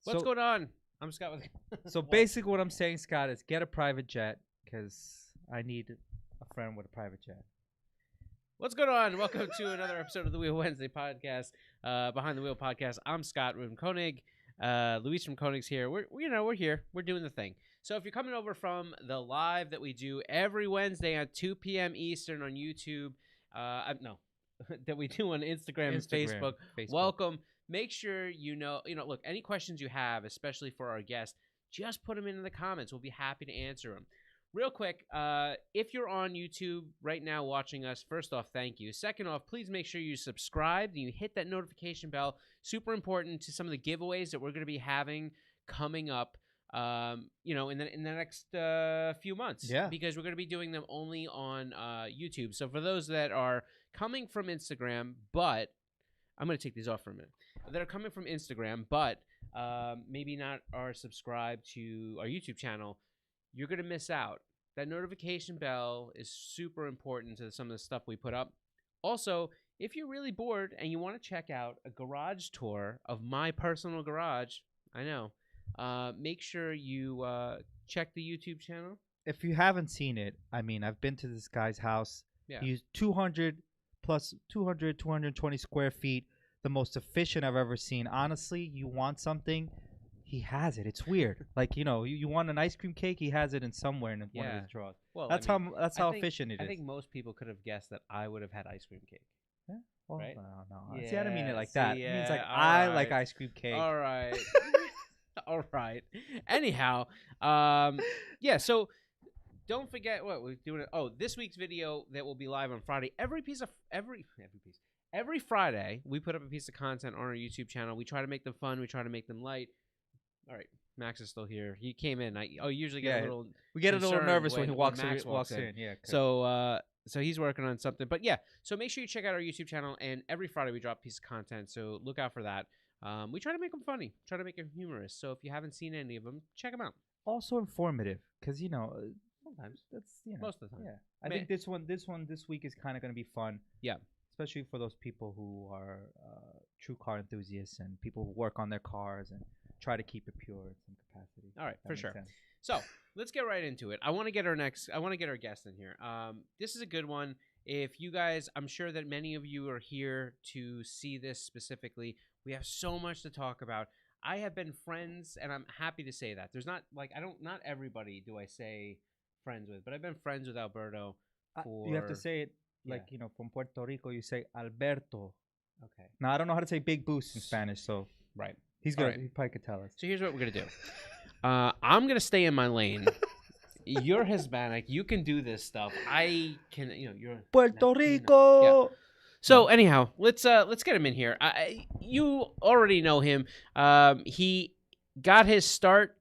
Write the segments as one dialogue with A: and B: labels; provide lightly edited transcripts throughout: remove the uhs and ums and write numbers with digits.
A: What's going on? I'm Scott.
B: So basically what I'm saying, Scott, is get a private jet because I need a friend with a private jet.
A: What's going on? Welcome to another episode of the Wheel Wednesday podcast, Behind the Wheel podcast. I'm Scott from Konig. Luis from Konig's here. We're here. We're doing the thing. So if you're coming over from the live that we do every Wednesday at 2 p.m. Eastern on YouTube, that we do on Instagram and Facebook, welcome. Make sure look, any questions you have, especially for our guests, just put them in the comments. We'll be happy to answer them. Real quick, if you're on YouTube right now watching us, first off, thank you. Second off, please make sure you subscribe and you hit that notification bell. Super important to some of the giveaways that we're going to be having coming up, in the next few months.
B: Yeah.
A: Because we're going to be doing them only on YouTube. So for those that are coming from Instagram, but I'm going to take these off for a minute, that are coming from Instagram, but maybe not are subscribed to our YouTube channel, you're going to miss out. That notification bell is super important to some of the stuff we put up. Also, if you're really bored and you want to check out a garage tour of my personal garage, I know, make sure you check the YouTube channel.
B: If you haven't seen it, I mean, I've been to this guy's house.
A: Yeah.
B: He's 220 square feet. The most efficient I've ever seen. Honestly, you want something, he has it. It's weird. Like, you want an ice cream cake, he has it in somewhere in one of his drawers. Well, that's how efficient it is.
A: I think most people could have guessed that I would have had ice cream cake.
B: Yeah? Well,
A: right?
B: No.
A: Yeah,
B: See, I didn't mean it like that.
A: Yeah,
B: it means like
A: I
B: like ice cream cake.
A: All right. All right. Anyhow, so don't forget what we're doing. Oh, this week's video that will be live on Friday. Every Friday, we put up a piece of content on our YouTube channel. We try to make them fun. We try to make them light. All right, Max is still here. He came in. Usually get a little.
B: We get a little nervous when he walks in. Yeah.
A: So he's working on something. But yeah, so make sure you check out our YouTube channel. And every Friday we drop a piece of content. So look out for that. We try to make them funny. Try to make them humorous. So if you haven't seen any of them, check them out.
B: Also informative, because
A: sometimes
B: that's
A: most of the time.
B: Yeah, I think this week is kind of going to be fun.
A: Yeah.
B: Especially for those people who are true car enthusiasts and people who work on their cars and try to keep it pure in some capacity.
A: All right, for sure. So let's get right into it. I want to get our guest in here. This is a good one. If you guys, I'm sure that many of you are here to see this specifically. We have so much to talk about. I have been friends, and I'm happy to say that. There's not everybody do I say friends with, but I've been friends with Alberto for.
B: You have to say it. From Puerto Rico, you say Alberto.
A: Okay.
B: Now, I don't know how to say Big Boost in Spanish, so
A: right.
B: He's good. Right. He probably could tell us.
A: So here's what we're going to do. I'm going to stay in my lane. You're Hispanic. You can do this stuff. I can, you're
B: Puerto Rico.
A: Yeah. So anyhow, let's get him in here. You already know him. He got his start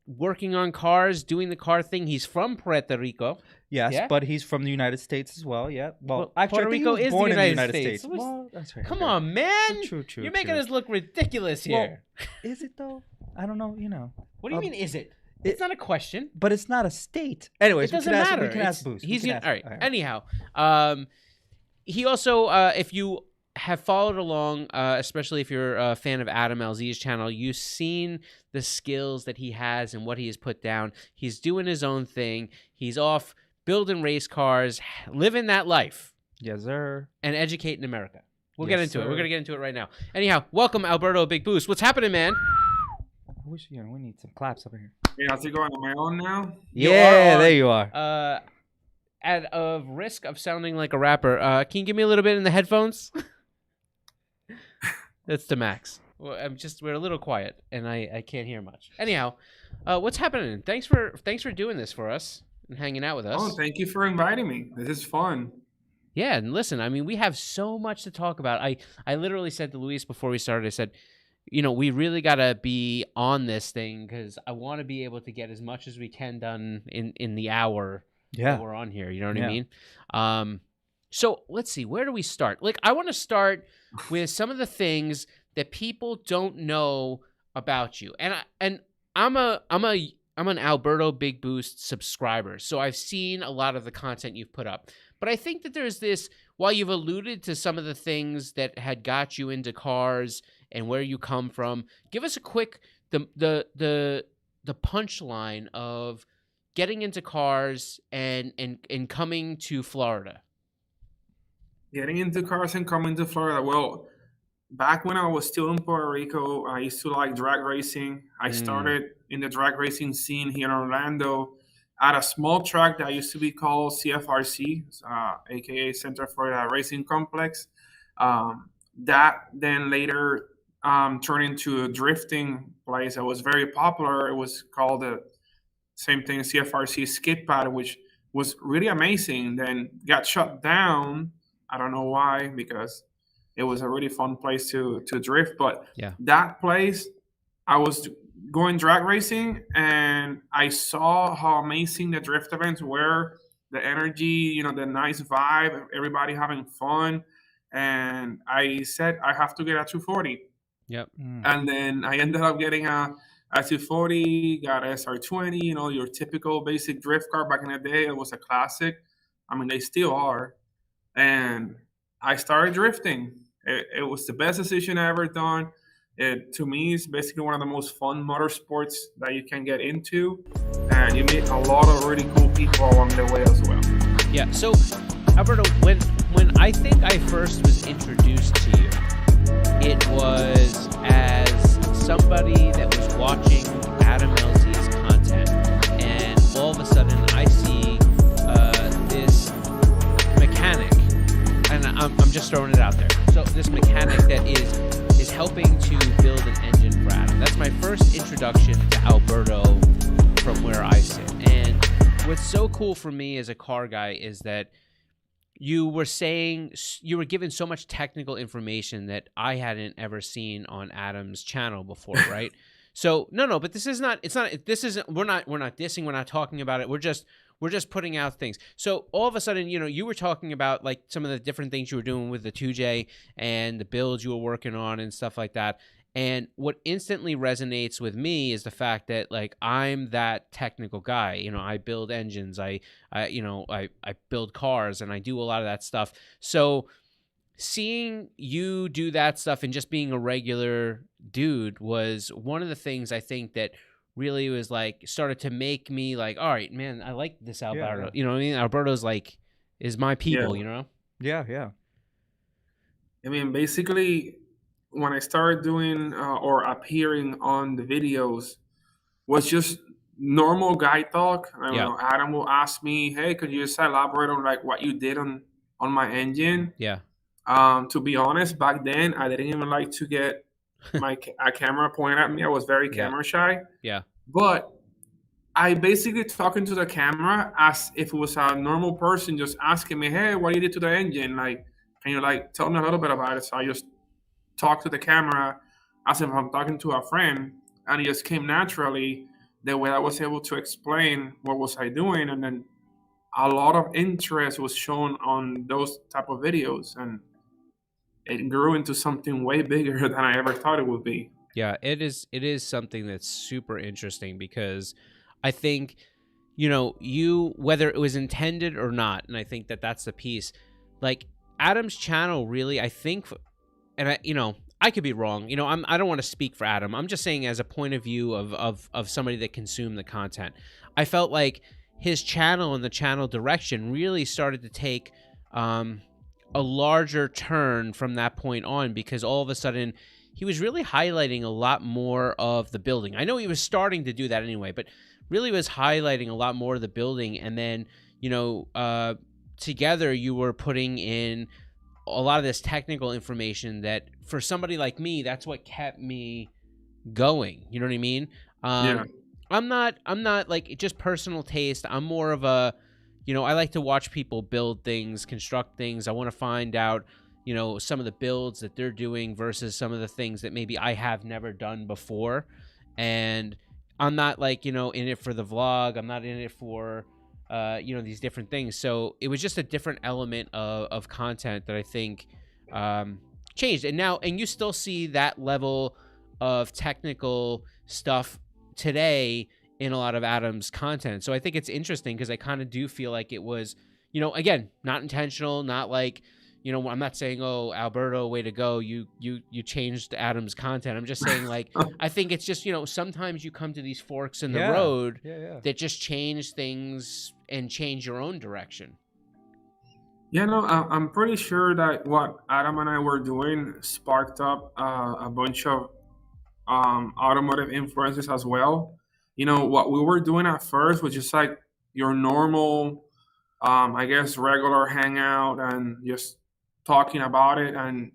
A: working on cars, doing the car thing. He's from Puerto Rico.
B: Yes,
A: yeah?
B: But he's from the United States as well. Yeah. Well,
A: actually,
B: Puerto
A: Rico
B: is
A: born
B: in the
A: United States.
B: Well, that's right.
A: Come on, man.
B: True.
A: You're making us look ridiculous here.
B: Well, is it though? I don't know.
A: What do you mean? Is it? It's not a question.
B: But it's not a state. Anyways,
A: it doesn't matter.
B: We can ask Boost.
A: All right. Anyhow, he also, if you have followed along, especially if you're a fan of Adam LZ's channel, you've seen the skills that he has and what he has put down. He's doing his own thing. He's off building race cars, living that life.
B: Yes, sir.
A: And educating America. We'll get into it. We're going to get into it right now. Anyhow, welcome, Alberto Big Boost. What's happening, man?
B: I wish, we need some claps over here.
C: Yeah, how's it going on my own now?
B: Yeah, there you are.
A: At a risk of sounding like a rapper, can you give me a little bit in the headphones? That's to Max. Well, we're a little quiet, and I can't hear much. Anyhow, what's happening? Thanks for doing this for us and hanging out with us.
C: Oh, thank you for inviting me. This is fun.
A: Yeah, and listen, I mean, we have so much to talk about. I literally said to Luis before we started, I said, we really got to be on this thing because I want to be able to get as much as we can done in the hour that we're on here. You know what I mean? So let's see, where do we start? Like, I want to start with some of the things that people don't know about you. And I'm an Alberto Big Boost subscriber, so I've seen a lot of the content you've put up. But I think that there's this, while you've alluded to some of the things that had got you into cars and where you come from, give us a quick, the punchline of getting into cars and coming to Florida.
C: Getting into cars and coming to Florida. Well, back when I was still in Puerto Rico, I used to like drag racing. I started in the drag racing scene here in Orlando at a small track that used to be called CFRC, aka Center for Racing Complex. That then later turned into a drifting place that was very popular. It was called the same thing, CFRC Skid Pad, which was really amazing. Then got shut down. I don't know why, because it was a really fun place to drift. But that place, I was going drag racing, and I saw how amazing the drift events were, the energy, the nice vibe, everybody having fun. And I said, I have to get a 240.
A: Yep.
C: And then I ended up getting a 240, got a SR20, your typical basic drift car. Back in the day, it was a classic. I mean, they still are. And I started drifting. It was the best decision I ever done. To me, it's basically one of the most fun motorsports that you can get into. And you meet a lot of really cool people along the way as well.
A: Yeah. So, Alberto, when I think I first was introduced to you, it was as somebody that was watching Adam Elsie's content. And all of a sudden, I see this mechanic. And I'm just throwing it out there. So this mechanic that is helping to build an engine for Adam. That's my first introduction to Alberto from where I sit. And what's so cool for me as a car guy is that you were given so much technical information that I hadn't ever seen on Adam's channel before, right? So no, but we're not dissing, we're not talking about it. We're just putting out things. So all of a sudden, you were talking about like some of the different things you were doing with the 2J and the builds you were working on and stuff like that. And what instantly resonates with me is the fact that like I'm that technical guy. I build engines, I build cars, and I do a lot of that stuff. So seeing you do that stuff and just being a regular dude was one of the things I think that really was like started to make me like, all right, man, I like this Alberto. You know what I mean? Alberto's like is my people.
B: Yeah.
C: I mean, basically, when I started doing or appearing on the videos, was just normal guy talk. Adam will ask me, "Hey, could you just elaborate on like what you did on my engine?"
A: Yeah.
C: To be honest, back then I didn't even like to get a camera pointed at me. I was very camera shy.
A: Yeah.
C: But I basically talking to the camera as if it was a normal person just asking me, "Hey, what you did to the engine? Like, can you like tell me a little bit about it?" So I just talk to the camera as if I'm talking to a friend, and it just came naturally the way I was able to explain what was I doing. And then a lot of interest was shown on those type of videos, and it grew into something way bigger than I ever thought it would be.
A: Yeah, it is something that's super interesting because I think, you, whether it was intended or not, and I think that that's the piece, like Adam's channel really, I think, and I could be wrong. I don't want to speak for Adam. I'm just saying as a point of view of somebody that consumed the content. I felt like his channel and the channel direction really started to take a larger turn from that point on, because all of a sudden he was really highlighting a lot more of the building. I know he was starting to do that anyway, but really was highlighting a lot more of the building. And then, together you were putting in a lot of this technical information that for somebody like me, that's what kept me going. You know what I mean?
C: Yeah.
A: I'm not like just personal taste. I'm more of a, I like to watch people build things, construct things. I want to find out, some of the builds that they're doing versus some of the things that maybe I have never done before. And I'm not like, in it for the vlog. I'm not in it for, these different things. So it was just a different element of content that I think changed. And you still see that level of technical stuff today in a lot of Adam's content. So I think it's interesting because I kind of do feel like it was, you know, again, not intentional, not like, you know, I'm not saying, oh, Alberto, way to go, you changed Adam's content. I'm just saying, like, I think it's just, you know, sometimes you come to these forks in the road that just change things and change your own direction.
C: Yeah, no, I'm pretty sure that what Adam and I were doing sparked up a bunch of automotive influencers as well. You know, what we were doing at first was just like your normal, I guess, regular hangout and just talking about it. And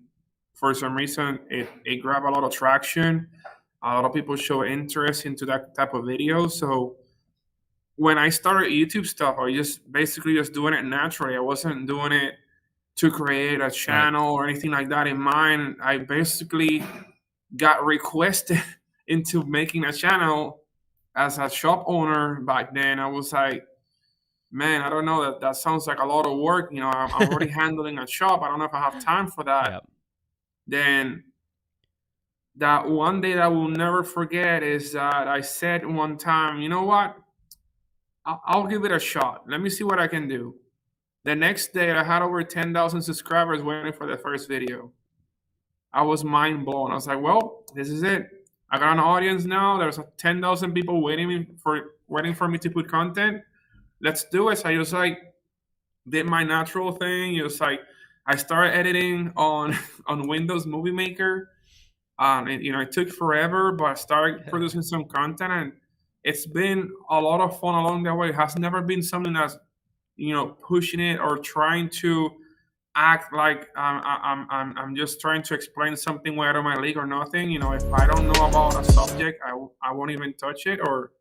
C: for some reason, it grabbed a lot of traction. A lot of people show interest into that type of video. So when I started YouTube stuff, I was just basically just doing it naturally. I wasn't doing it to create a channel or anything like that in mind. I basically got requested into making a channel as a shop owner back then. I was like, man, I don't know, that sounds like a lot of work. You know, I'm already handling a shop. I don't know if I have time for that. Yep. Then that one day that I will never forget is that I said one time, you know what? I'll give it a shot. Let me see what I can do. The next day, I had over 10,000 subscribers waiting for the first video. I was mind blown. I was like, well, this is it. I got an audience now. There's 10,000 people waiting for me to put content. Let's do it. So I just like did my natural thing. It was like I started editing on Windows Movie Maker. It took forever, but I started producing some content, and it's been a lot of fun along that way. It has never been something that's, you know, pushing it or trying to act like I'm just trying to explain something way out of my league or nothing. You know, if I don't know about a subject, I won't even touch it, or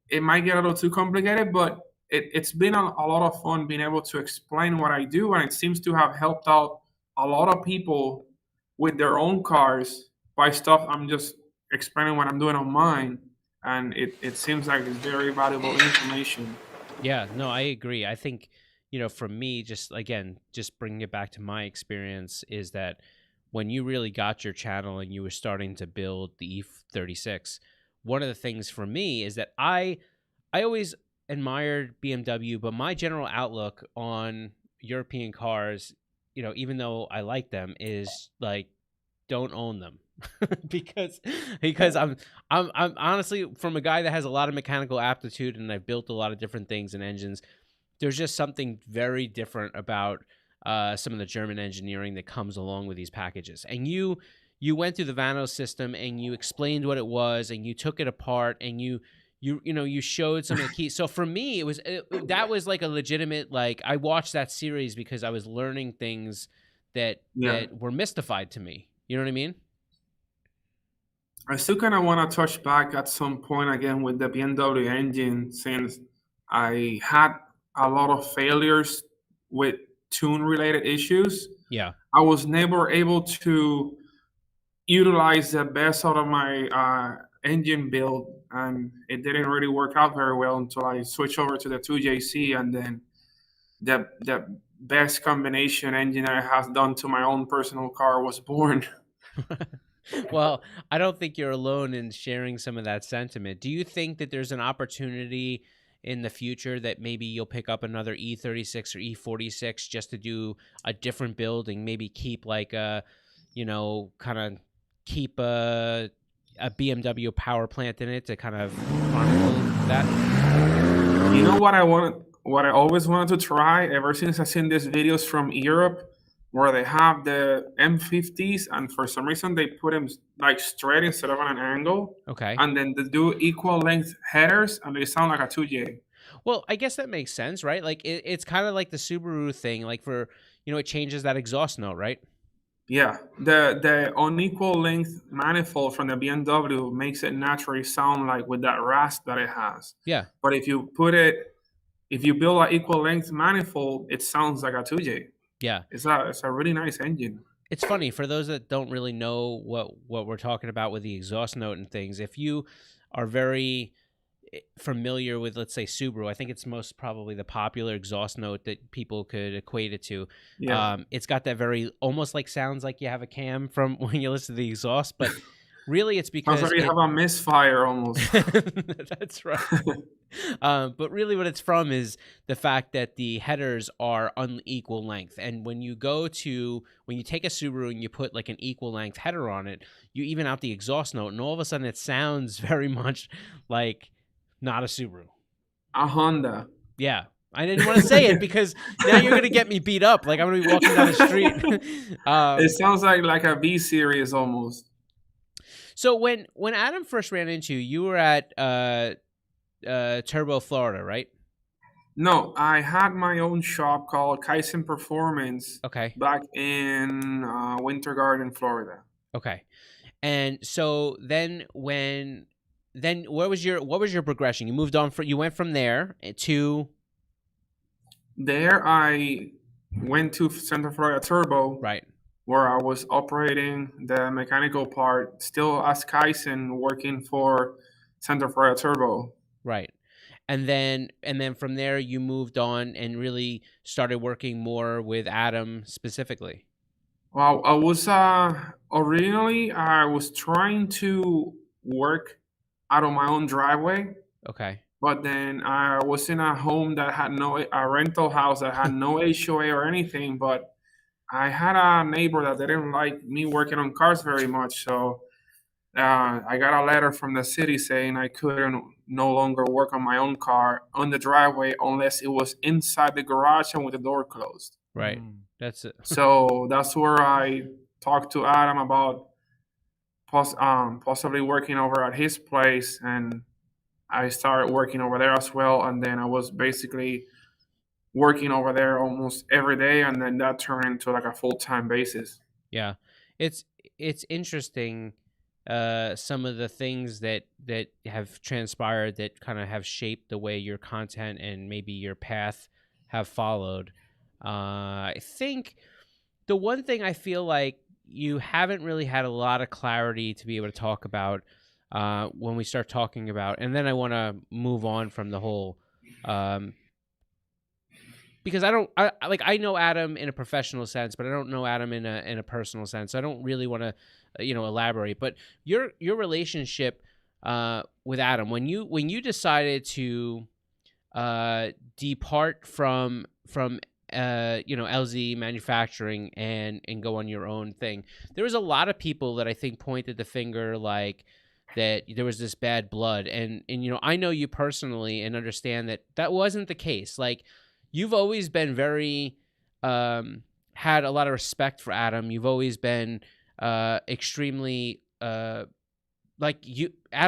C: it might get a little too complicated, but it's been a lot of fun being able to explain what I do, and it seems to have helped out a lot of people with their own cars by stuff I'm just explaining what I'm doing on mine, and it seems like it's very valuable information.
A: Yeah, no, I agree. I think, you know, for me, just bringing it back to my experience, is that when you really got your channel and you were starting to build the E36, one of the things for me is that I always admired BMW, but my general outlook on European cars, you know, even though I like them, is like, don't own them. because I'm honestly, from a guy that has a lot of mechanical aptitude and I've built a lot of different things and engines, there's just something very different about some of the German engineering that comes along with these packages. And you went through the Vanos system and you explained what it was, and you took it apart, and you showed some of the keys. So for me, that was like a legitimate, like, I watched that series because I was learning things that were mystified to me. You know what I mean?
C: I still kind of want to touch back at some point again with the BMW engine, since I had a lot of failures with tune-related issues.
A: Yeah.
C: I was never able to utilize the best out of my engine build, and it didn't really work out very well until I switched over to the 2JZ, and then the best combination engine I have done to my own personal car was born.
A: Well, I don't think you're alone in sharing some of that sentiment. Do you think that there's an opportunity in the future that maybe you'll pick up another E36 or E46 just to do a different build and maybe keep like keep a BMW power plant in it to kind of chronicle that?
C: You know what I always wanted to try ever since I've seen these videos from Europe, where they have the M50s, and for some reason they put them like straight instead of on an angle.
A: Okay.
C: And then they do equal length headers, and they sound like a 2J.
A: Well, I guess that makes sense, right? Like it's kind of like the Subaru thing, like for, you know, it changes that exhaust note, right?
C: Yeah, the unequal length manifold from the BMW makes it naturally sound like with that rasp that it has.
A: Yeah.
C: But if you build an equal length manifold, it sounds like a 2J.
A: Yeah.
C: It's a really nice engine.
A: It's funny, for those that don't really know what we're talking about with the exhaust note and things, if you are very familiar with, let's say, Subaru, I think it's most probably the popular exhaust note that people could equate it to. Yeah. It's got that very, almost like, sounds like you have a cam from when you listen to the exhaust, but Really, it's because
C: you have a misfire almost.
A: That's right. But really what it's from is the fact that the headers are unequal length. And when you take a Subaru and you put like an equal length header on it, you even out the exhaust note, and all of a sudden it sounds very much like not a Subaru.
C: A Honda.
A: Yeah. I didn't want to say it because now you're going to get me beat up. Like I'm going to be walking down the street.
C: It sounds like a B series almost.
A: So when Adam first ran into you were at Turbo, Florida, right?
C: No, I had my own shop called Kaizen Performance.
A: Okay.
C: Back in Winter Garden, Florida.
A: Okay. And so then what was your progression? You moved on you went from there to.
C: There I went to Central Florida Turbo.
A: Right.
C: Where I was operating the mechanical part, still as Kaizen, working for Central Florida Turbo.
A: Right. And then from there you moved on and really started working more with Adam specifically.
C: Well, I was originally I was trying to work out of my own driveway.
A: Okay.
C: But then I was in a home that had a rental house that had no HOA or anything, but I had a neighbor that didn't like me working on cars very much, so I got a letter from the city saying I couldn't no longer work on my own car on the driveway unless it was inside the garage and with the door closed.
A: Right. That's it.
C: So that's where I talked to Adam about possibly working over at his place, and I started working over there as well. And then I was basically working over there almost every day, and then that turned into like a full-time basis.
A: Yeah, it's interesting some of the things that have transpired that kind of have shaped the way your content and maybe your path have followed. I think the one thing I feel like you haven't really had a lot of clarity to be able to talk about when we start talking about, and then I want to move on from the whole because I know Adam in a professional sense, but I don't know Adam in a personal sense. So I don't really want to, elaborate. But your relationship with Adam, when you decided to depart from LZ manufacturing and go on your own thing, there was a lot of people that I think pointed the finger like that there was this bad blood, and I know you personally and understand that wasn't the case. Like, you've always been very had a lot of respect for Adam. You've always been extremely Adam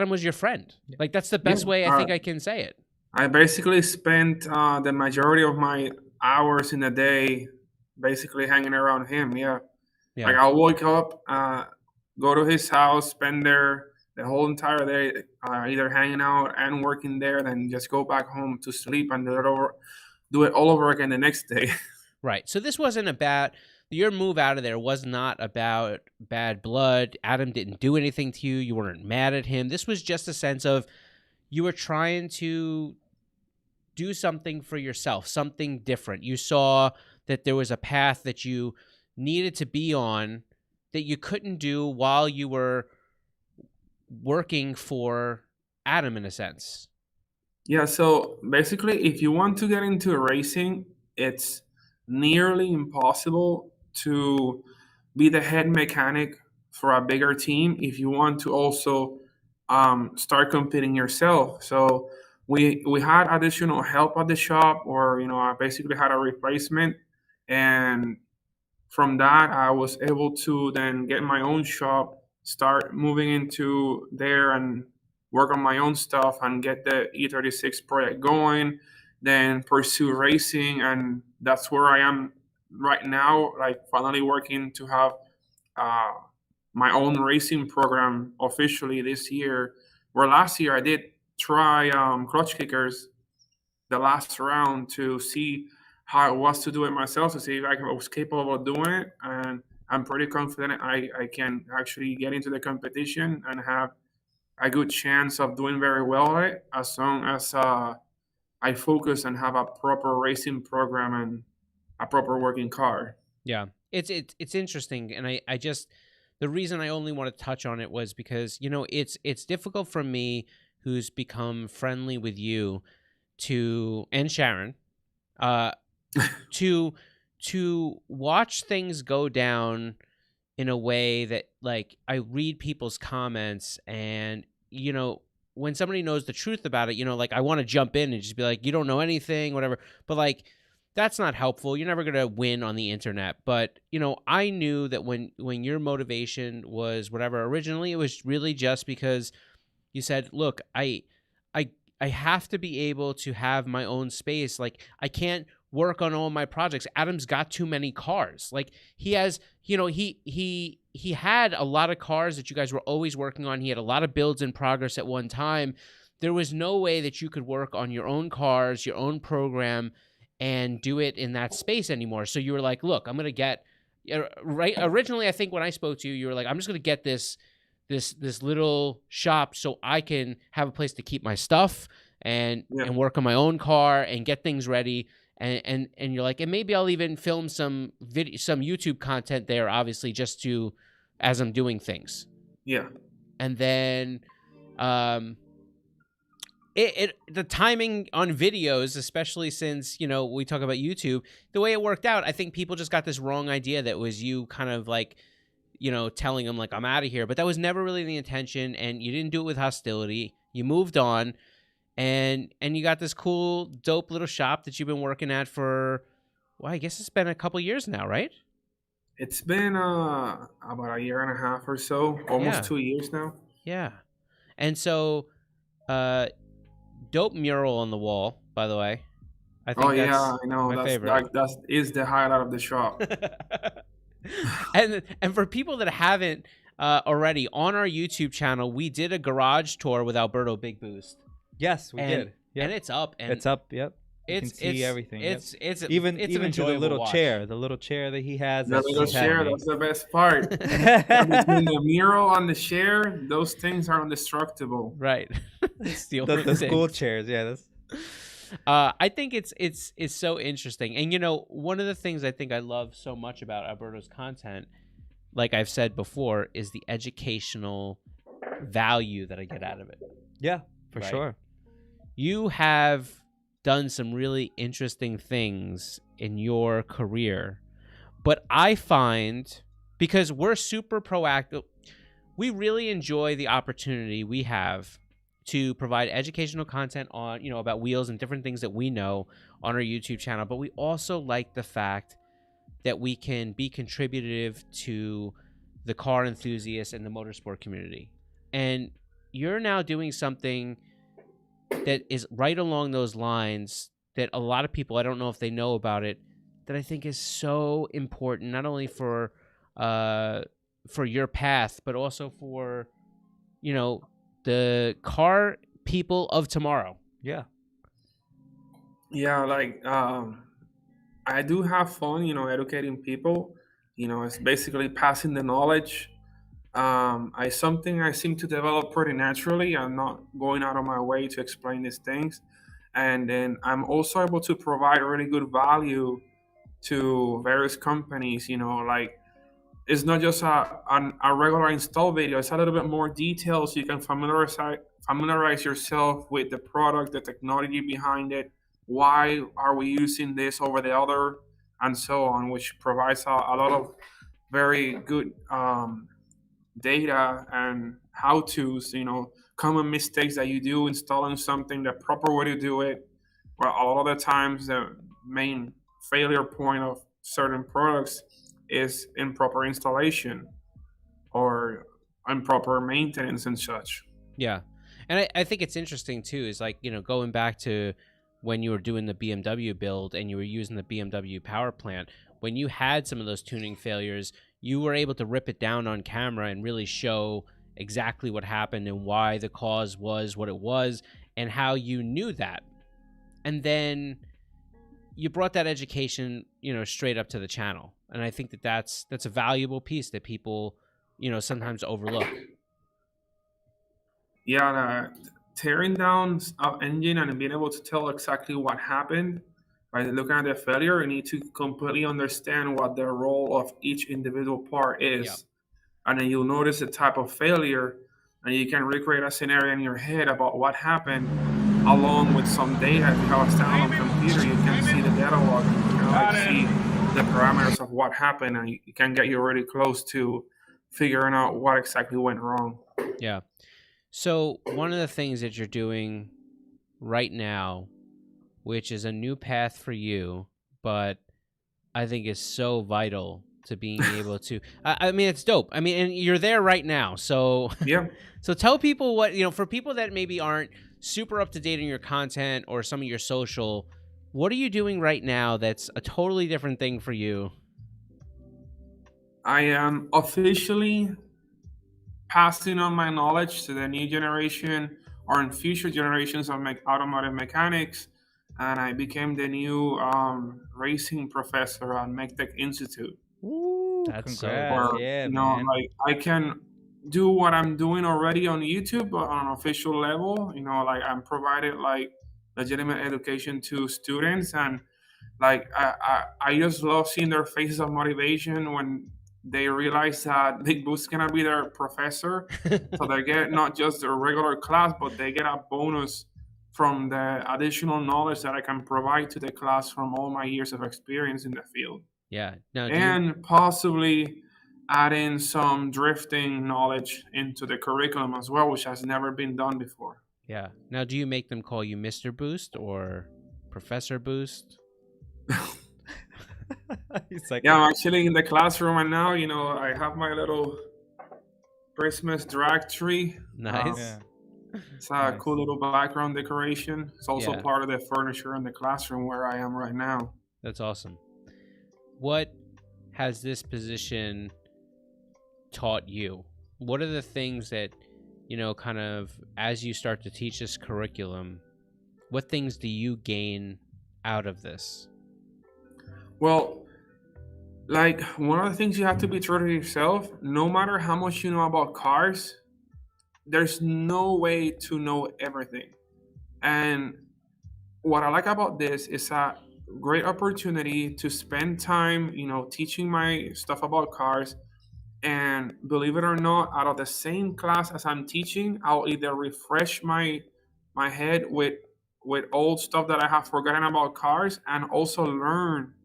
A: was your friend. Like, that's the best way I think I can say it.
C: I basically spent the majority of my hours in the day basically hanging around him. Yeah. Like, I'll wake up, go to his house, spend there the whole entire day, either hanging out and working there, then just go back home to sleep and do it all over again the next day.
A: Right. So this wasn't about your move out of there was not about bad blood. Adam didn't do anything to you. You weren't mad at him. This was just a sense of you were trying to do something for yourself, something different. You saw that there was a path that you needed to be on that you couldn't do while you were working for Adam, in a sense.
C: Yeah, so basically, if you want to get into racing, it's nearly impossible to be the head mechanic for a bigger team if you want to also start competing yourself. So we had additional help at the shop, or I basically had a replacement, and from that I was able to then get my own shop, start moving into there and work on my own stuff and get the E36 project going, then pursue racing. And that's where I am right now, like finally working to have my own racing program officially this year, where last year I did try Klutch Kickers the last round to see how it was to do it myself, to see if I was capable of doing it. And I'm pretty confident I can actually get into the competition and have a good chance of doing very well at it, as long as I focus and have a proper racing program and a proper working car.
A: Yeah, it's interesting, and I just the reason I only want to touch on it was because, you know, it's difficult for me, who's become friendly with you, and Sharon, to watch things go down in a way that, like, I read people's comments, and, you know, when somebody knows the truth about it, you know, like, I want to jump in and just be like, you don't know anything, whatever. But, like, that's not helpful. You're never going to win on the internet. But, you know, I knew that when your motivation was whatever, originally it was really just because you said, look, I have to be able to have my own space. Like, I can't work on all my projects. Adam's got too many cars. Like, he has, you know, he had a lot of cars that you guys were always working on. He had a lot of builds in progress at one time. There was no way that you could work on your own cars, your own program, and do it in that space anymore. So you were like, look, I'm going to get, right. Originally, I think when I spoke to you, you were like, I'm just going to get this little shop so I can have a place to keep my stuff and work on my own car and get things ready. And you're like, and maybe I'll even film some YouTube content there, obviously, just to, as I'm doing things.
C: Yeah.
A: And then, the timing on videos, especially since, you know, we talk about YouTube, the way it worked out, I think people just got this wrong idea that was you kind of like, you know, telling them like, I'm out of here, but that was never really the intention. And you didn't do it with hostility. You moved on. And you got this cool, dope little shop that you've been working at for, well, I guess it's been a couple years now, right?
C: It's been about a year and a half or so, almost 2 years now.
A: Yeah. And so, dope mural on the wall, by the way. I think
C: I know.
A: My favorite.
C: That is the highlight of the shop.
A: and for people that haven't already, on our YouTube channel, we did a garage tour with Alberto Big Boost.
B: Yes, we did. Yep.
A: And it's up. And
B: it's up. Yep. You can see everything.
A: It's
B: even to the little
A: watch.
B: chair, the little chair that he has.
C: The little chair, that's the best part. Between the mural on the chair, those things are indestructible.
A: Right.
B: the school chairs, yeah. That's.
A: I think it's so interesting, and you know, one of the things I think I love so much about Alberto's content, like I've said before, is the educational value that I get out of it.
B: Yeah, for sure.
A: You have done some really interesting things in your career, but I find, because we're super proactive, we really enjoy the opportunity we have to provide educational content on, you know, about wheels and different things that we know on our YouTube channel. But we also like the fact that we can be contributive to the car enthusiasts and the motorsport community. And you're now doing something that is right along those lines that a lot of people, I don't know if they know about it, that I think is so important, not only for your path, but also for, you know, the car people of tomorrow.
B: Yeah.
C: Yeah, like I do have fun, you know, educating people. You know, it's basically passing the knowledge. Something I seem to develop pretty naturally. I'm not going out of my way to explain these things. And then I'm also able to provide really good value to various companies, you know, like it's not just a regular install video. It's a little bit more detailed so you can familiarize yourself with the product, the technology behind it, why are we using this over the other, and so on, which provides a lot of very good data and how-tos, you know, common mistakes that you do installing something, the proper way to do it. Well, a lot of the times the main failure point of certain products is improper installation or improper maintenance and such.
A: Yeah. And I think it's interesting too, is like, you know, going back to when you were doing the BMW build and you were using the BMW power plant, when you had some of those tuning failures, you were able to rip it down on camera and really show exactly what happened and why the cause was what it was and how you knew that. And then you brought that education, you know, straight up to the channel. And I think that that's a valuable piece that people, you know, sometimes overlook.
C: Yeah, tearing down an engine and being able to tell exactly what happened by looking at the failure, you need to completely understand what the role of each individual part is. and then you'll notice a type of failure, and you can recreate a scenario in your head about what happened, along with some data. If you have a standalone computer, you can see the data log, and you can like see the parameters of what happened, and you can get you really close to figuring out what exactly went wrong.
A: Yeah. So one of the things that you're doing right now, which is a new path for you, but I think is so vital to being able to, I mean, it's dope. I mean, and you're there right now. So
C: yeah.
A: So tell people what, for people that maybe aren't super up to date on your content or some of your social, what are you doing right now that's a totally different thing for you?
C: I am officially passing on my knowledge to the new generation or in future generations of automotive mechanics, and I became the new racing professor at MechTech Institute.
B: Ooh, that's congrats.
C: Where,
B: yeah, man.
C: Like I can do what I'm doing already on YouTube, but on an official level. Like I'm provided like legitimate education to students, and like I just love seeing their faces of motivation when they realize that Big Boost is gonna be their professor. So they get not just a regular class, but they get a bonus from the additional knowledge that I can provide to the class from all my years of experience in the field.
A: Yeah.
C: And possibly add in some drifting knowledge into the curriculum as well, which has never been done before.
A: Yeah. Now, do you make them call you Mr. Boost or Professor Boost?
B: He's like,
C: yeah, I'm actually in the classroom, and now I have my little Christmas drag tree.
A: Nice.
C: It's a cool little background decoration. It's also part of the furniture in the classroom where I am right now.
A: That's awesome. What has this position taught you? What are the things that, kind of as you start to teach this curriculum, what things do you gain out of this?
C: Well, like one of the things you have to be true to yourself, no matter how much you know about cars, there's no way to know everything. And what I like about this is a great opportunity to spend time, teaching my stuff about cars. And believe it or not, out of the same class as I'm teaching, I'll either refresh my head with old stuff that I have forgotten about cars, and also learn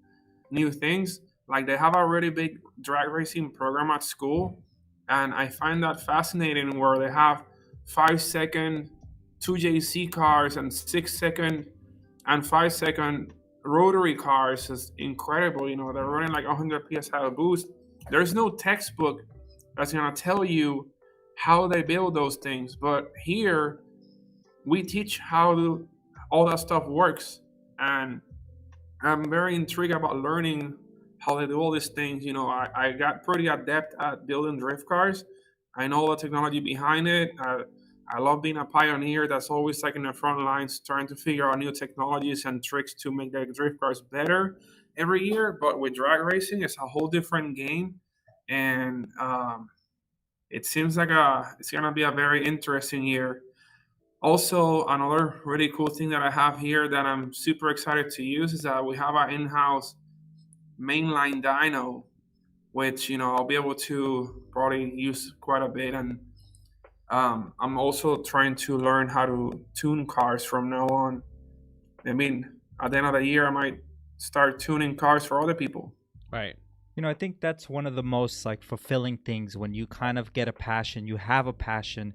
C: new things. Like they have a really big drag racing program at school, and I find that fascinating, where they have 5-second 2JZ cars and 6-second and 5-second rotary cars. Is incredible. They're running like 100 psi of boost. There's no textbook that's going to tell you how they build those things, but here we teach how all that stuff works. And I'm very intrigued about learning how they do all these things. I got pretty adept at building drift cars. I know the technology behind it. I love being a pioneer that's always like in the front lines, trying to figure out new technologies and tricks to make the drift cars better every year. But with drag racing, it's a whole different game, and it seems like it's gonna be a very interesting year. Also, another really cool thing that I have here that I'm super excited to use is that we have our in-house mainline dyno, which I'll be able to probably use quite a bit. And I'm also trying to learn how to tune cars from now on. I mean, at the end of the year, I might start tuning cars for other people.
A: Right.
B: I think that's one of the most like fulfilling things, when you kind of get a passion, you have a passion,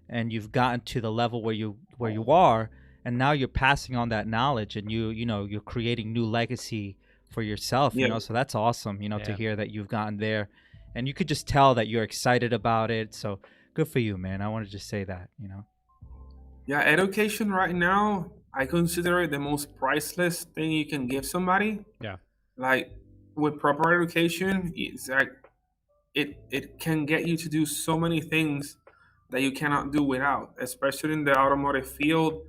B: and you've gotten to the level where you are, and now you're passing on that knowledge, and you're creating new legacy for yourself. So that's awesome. To hear that you've gotten there, and you could just tell that you're excited about it. So good for you, man. I want to just say that.
C: Yeah, education right now, I consider it the most priceless thing you can give somebody.
A: Yeah.
C: Like with proper education, it's like it can get you to do so many things that you cannot do without, especially in the automotive field.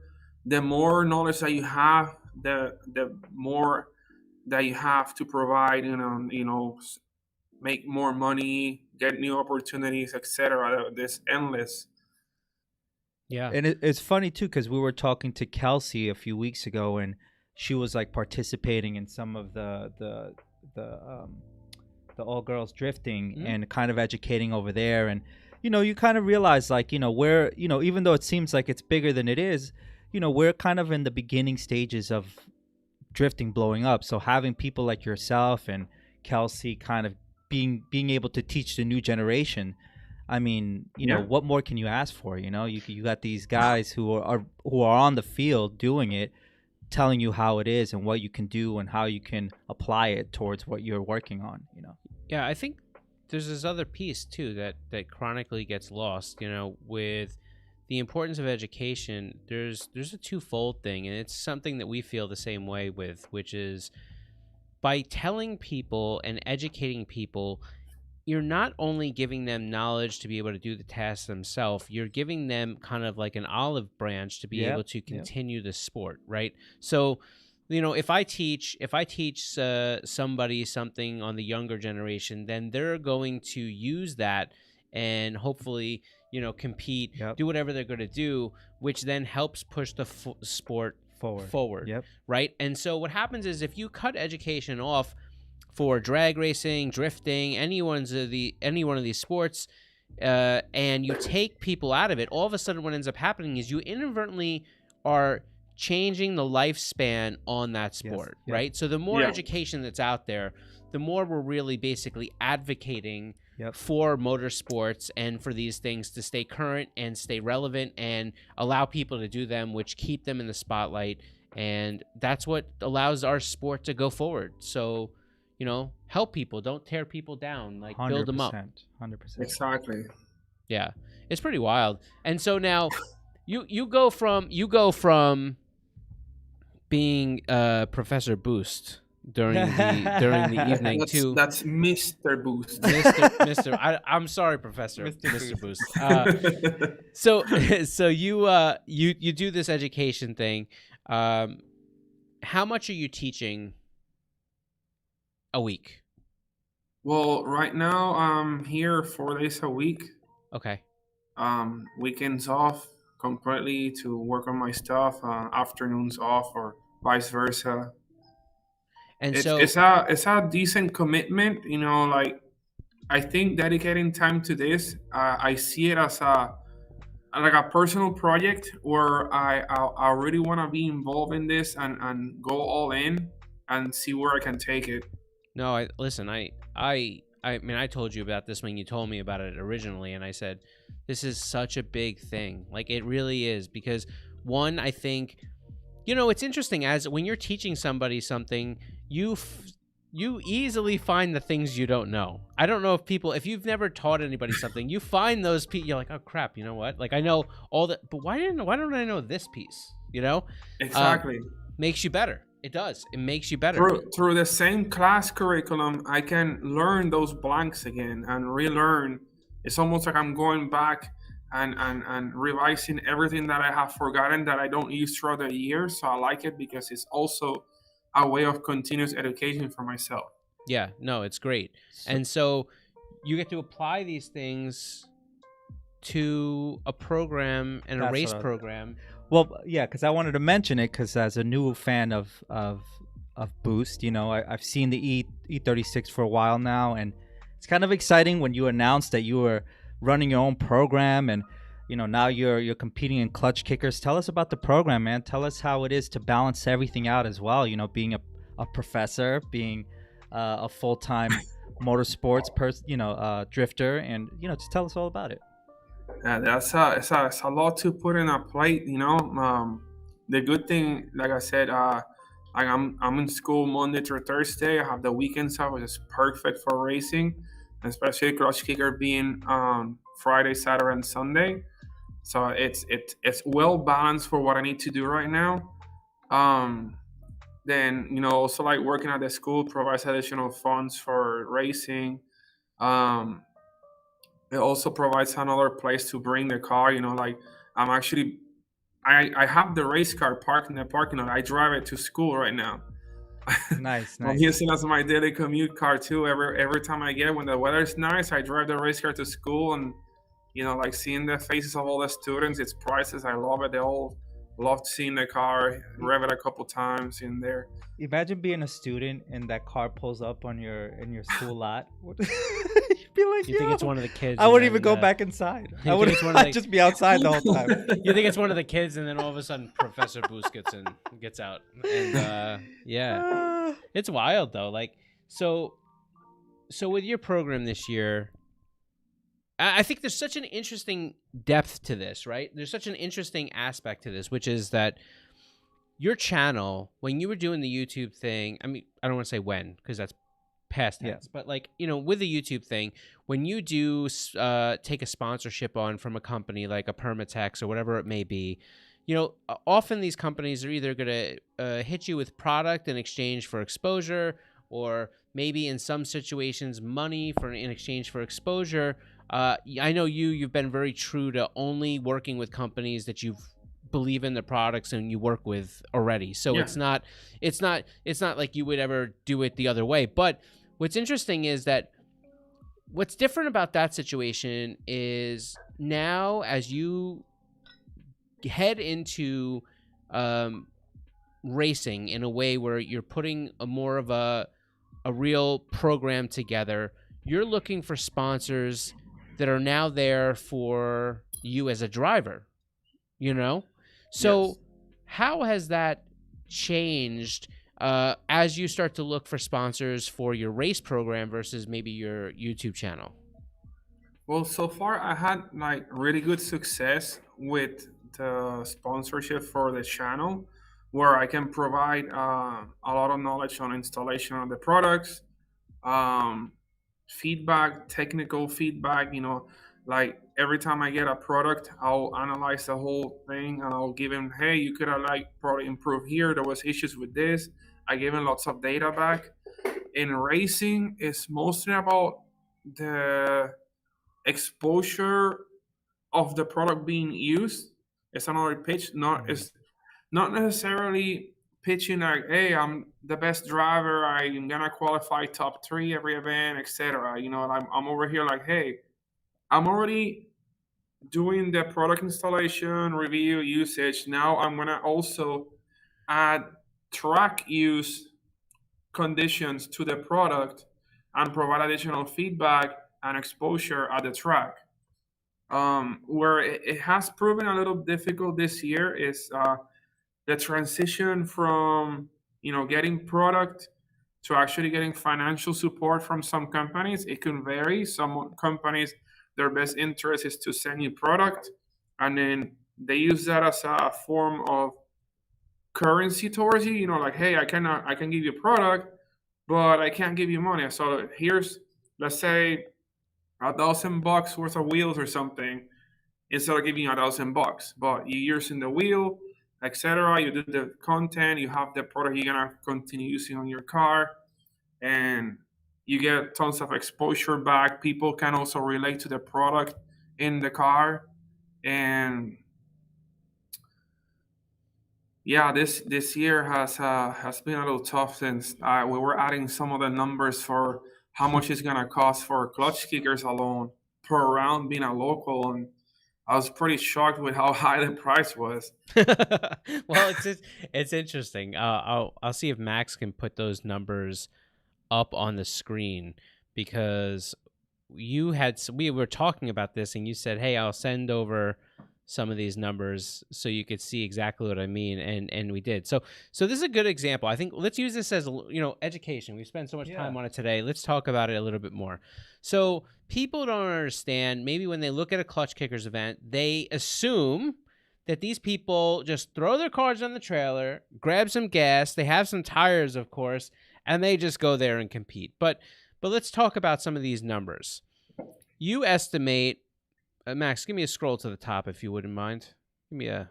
C: The more knowledge that you have, the more that you have to provide, make more money, get new opportunities, etc. This endless.
B: Yeah. And it's funny too, because we were talking to Kelsey a few weeks ago, and she was like participating in some of the the all girls drifting and kind of educating over there. And you kind of realize like we're even though it seems like it's bigger than it is, we're kind of in the beginning stages of drifting blowing up. So having people like yourself and Kelsey kind of being able to teach the new generation, I mean, what more can you ask for? You got these guys who are on the field doing it, telling you how it is and what you can do and how you can apply it towards what you're working on.
A: Yeah, I think there's this other piece too that chronically gets lost. With the importance of education, there's a twofold thing, and it's something that we feel the same way with, which is by telling people and educating people, you're not only giving them knowledge to be able to do the tasks themselves, you're giving them kind of like an olive branch to be able to continue the sport, right? So, if I teach somebody something on the younger generation, then they're going to use that and hopefully, compete, do whatever they're going to do, which then helps push the sport forward, right? And so what happens is if you cut education off for drag racing, drifting, any one of these sports, and you take people out of it, all of a sudden what ends up happening is you inadvertently are changing the lifespan on that sport, right? So the more education that's out there, the more we're really basically advocating for motorsports and for these things to stay current and stay relevant and allow people to do them, which keep them in the spotlight. And that's what allows our sport to go forward. So, help people, don't tear people down, like build them up.
B: 100%.
C: Exactly.
A: Yeah, it's pretty wild. And so now you go from being Professor Boost during the evening to
C: that's Mr. Boost.
A: Mr. I'm sorry, Professor Mr. Boost. So you do this education thing. How much are you teaching a week?
C: Well, right now I'm here 4 days a week.
A: Okay.
C: Weekends off completely to work on my stuff. Afternoons off, or vice versa.
A: And
C: it's a decent commitment, like I think dedicating time to this, I see it as a personal project where I really want to be involved in this and go all in and see where I can take it.
A: No, I mean, I told you about this when you told me about it originally, and I said, this is such a big thing. Like, it really is, because one, I think, it's interesting as when you're teaching somebody something, you easily find the things you don't know. I don't know if you've never taught anybody something, you find those people, you're like, oh crap, you know what? Like, I know all that, but why don't I know this piece?
C: Exactly.
A: Makes you better. It does. It makes you better.
C: Through the same class curriculum, I can learn those blanks again and relearn. It's almost like I'm going back and revising everything that I have forgotten that I don't use throughout the years. So I like it because it's also a way of continuous education for myself.
A: Yeah, no, it's great. And so you get to apply these things to a program and a race program.
B: Well, yeah, because I wanted to mention it because as a new fan of Boost, I've seen the E36 for a while now, and it's kind of exciting when you announced that you were running your own program, and now you're competing in Klutch Kickers. Tell us about the program, man. Tell us how it is to balance everything out as well. Being a professor, being a full-time motorsports drifter, and just tell us all about it.
C: It's a lot to put in a plate, The good thing, like I said, I'm in school Monday through Thursday. I have the weekends off, which is perfect for racing, especially Klutch Kicker being Friday, Saturday, and Sunday. So it's well balanced for what I need to do right now. Then also like working at the school provides additional funds for racing. It also provides another place to bring the car. Like I have the race car parked in the parking lot. I drive it to school right now.
B: Nice.
C: I'm using it as my daily commute car too. Every time I get, when the weather's nice, I drive the race car to school, and like seeing the faces of all the students, it's priceless. I love it. They all Love seeing the car, rev it a couple times in there.
B: Imagine being a student and that car pulls up on in your school lot. You'd be like,
A: you think it's one of the kids?
B: I wouldn't even go back inside. I would just be outside the whole time.
A: You think it's one of the kids, and then all of a sudden Professor Boost gets out, and yeah, it's wild though. Like so with your program this year, I think there's such an interesting depth to this, right? There's such an interesting aspect to this, which is that your channel, when you were doing the YouTube thing, I mean, I don't want to say when, because that's past tense, but like, you know, with the YouTube thing, when you do take a sponsorship on from a company like a Permatex or whatever it may be, you know, often these companies are either going to hit you with product in exchange for exposure, or maybe in some situations money in exchange for exposure. I know you've been very true to only working with companies that you believe in the products and you work with already. So it's not like you would ever do it the other way. But what's interesting is that what's different about that situation is now as you head into racing in a way where you're putting more of a real program together, you're looking for sponsors that are now there for you as a driver, you know? So how has that changed as you start to look for sponsors for your race program versus maybe your YouTube channel?
C: Well, so far I had like really good success with the sponsorship for the channel, where I can provide a lot of knowledge on installation of the products, feedback, technical feedback, you know, like every time I get a product, I'll analyze the whole thing and I'll give him, hey, you could have like probably improve here. There was issues with this. I gave him lots of data back. In racing, it's mostly about the exposure of the product being used. It's another pitch. It's not necessarily pitching like, hey, I'm the best driver, I'm gonna qualify top 3 every event, etc. You know, I'm over here like, hey, I'm already doing the product installation, review, usage. Now I'm gonna also add track use conditions to the product and provide additional feedback and exposure at the track. Where it has proven a little difficult this year is the transition from, you know, getting product to actually getting financial support from some companies. It can vary. Some companies, their best interest is to send you product, and then they use that as a form of currency towards you. You know, like, hey, I can give you product, but I can't give you money. So here's, let's say, $1,000 worth of wheels or something, instead of giving you $1,000. But you're using the wheel, etc. You do the content, you have the product you're gonna continue using on your car, and you get tons of exposure back. People can also relate to the product in the car, and yeah, this year has been a little tough since we were adding some of the numbers for how much it's gonna cost for Klutch Kickers alone per round being a local, and I was pretty shocked with how high the price was.
A: Well, it's interesting. I'll see if Max can put those numbers up on the screen, because we were talking about this and you said, hey, I'll send over some of these numbers so you could see exactly what I mean, and we did. So this is a good example. I think let's use this as, you know, education. We spent so much time on it today. Let's talk about it a little bit more. So people don't understand, maybe when they look at a Klutch Kickers event, they assume that these people just throw their cars on the trailer, grab some gas, they have some tires, of course, and they just go there and compete. But let's talk about some of these numbers. You estimate, Max, give me a scroll to the top if you wouldn't mind. Give me a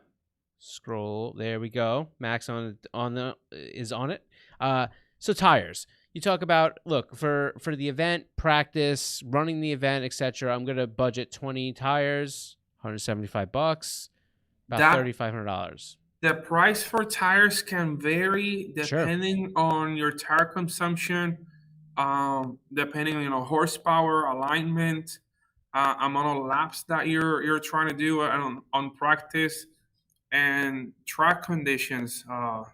A: scroll. There we go. Max is on it. So tires. You talk about, look, for the event, practice, running the event, etc. I'm gonna budget 20 tires, $175, about $3,500.
C: The price for tires can vary depending on your tire consumption, depending on, you know, horsepower, alignment, amount of laps that you're trying to do on practice. and track conditions. An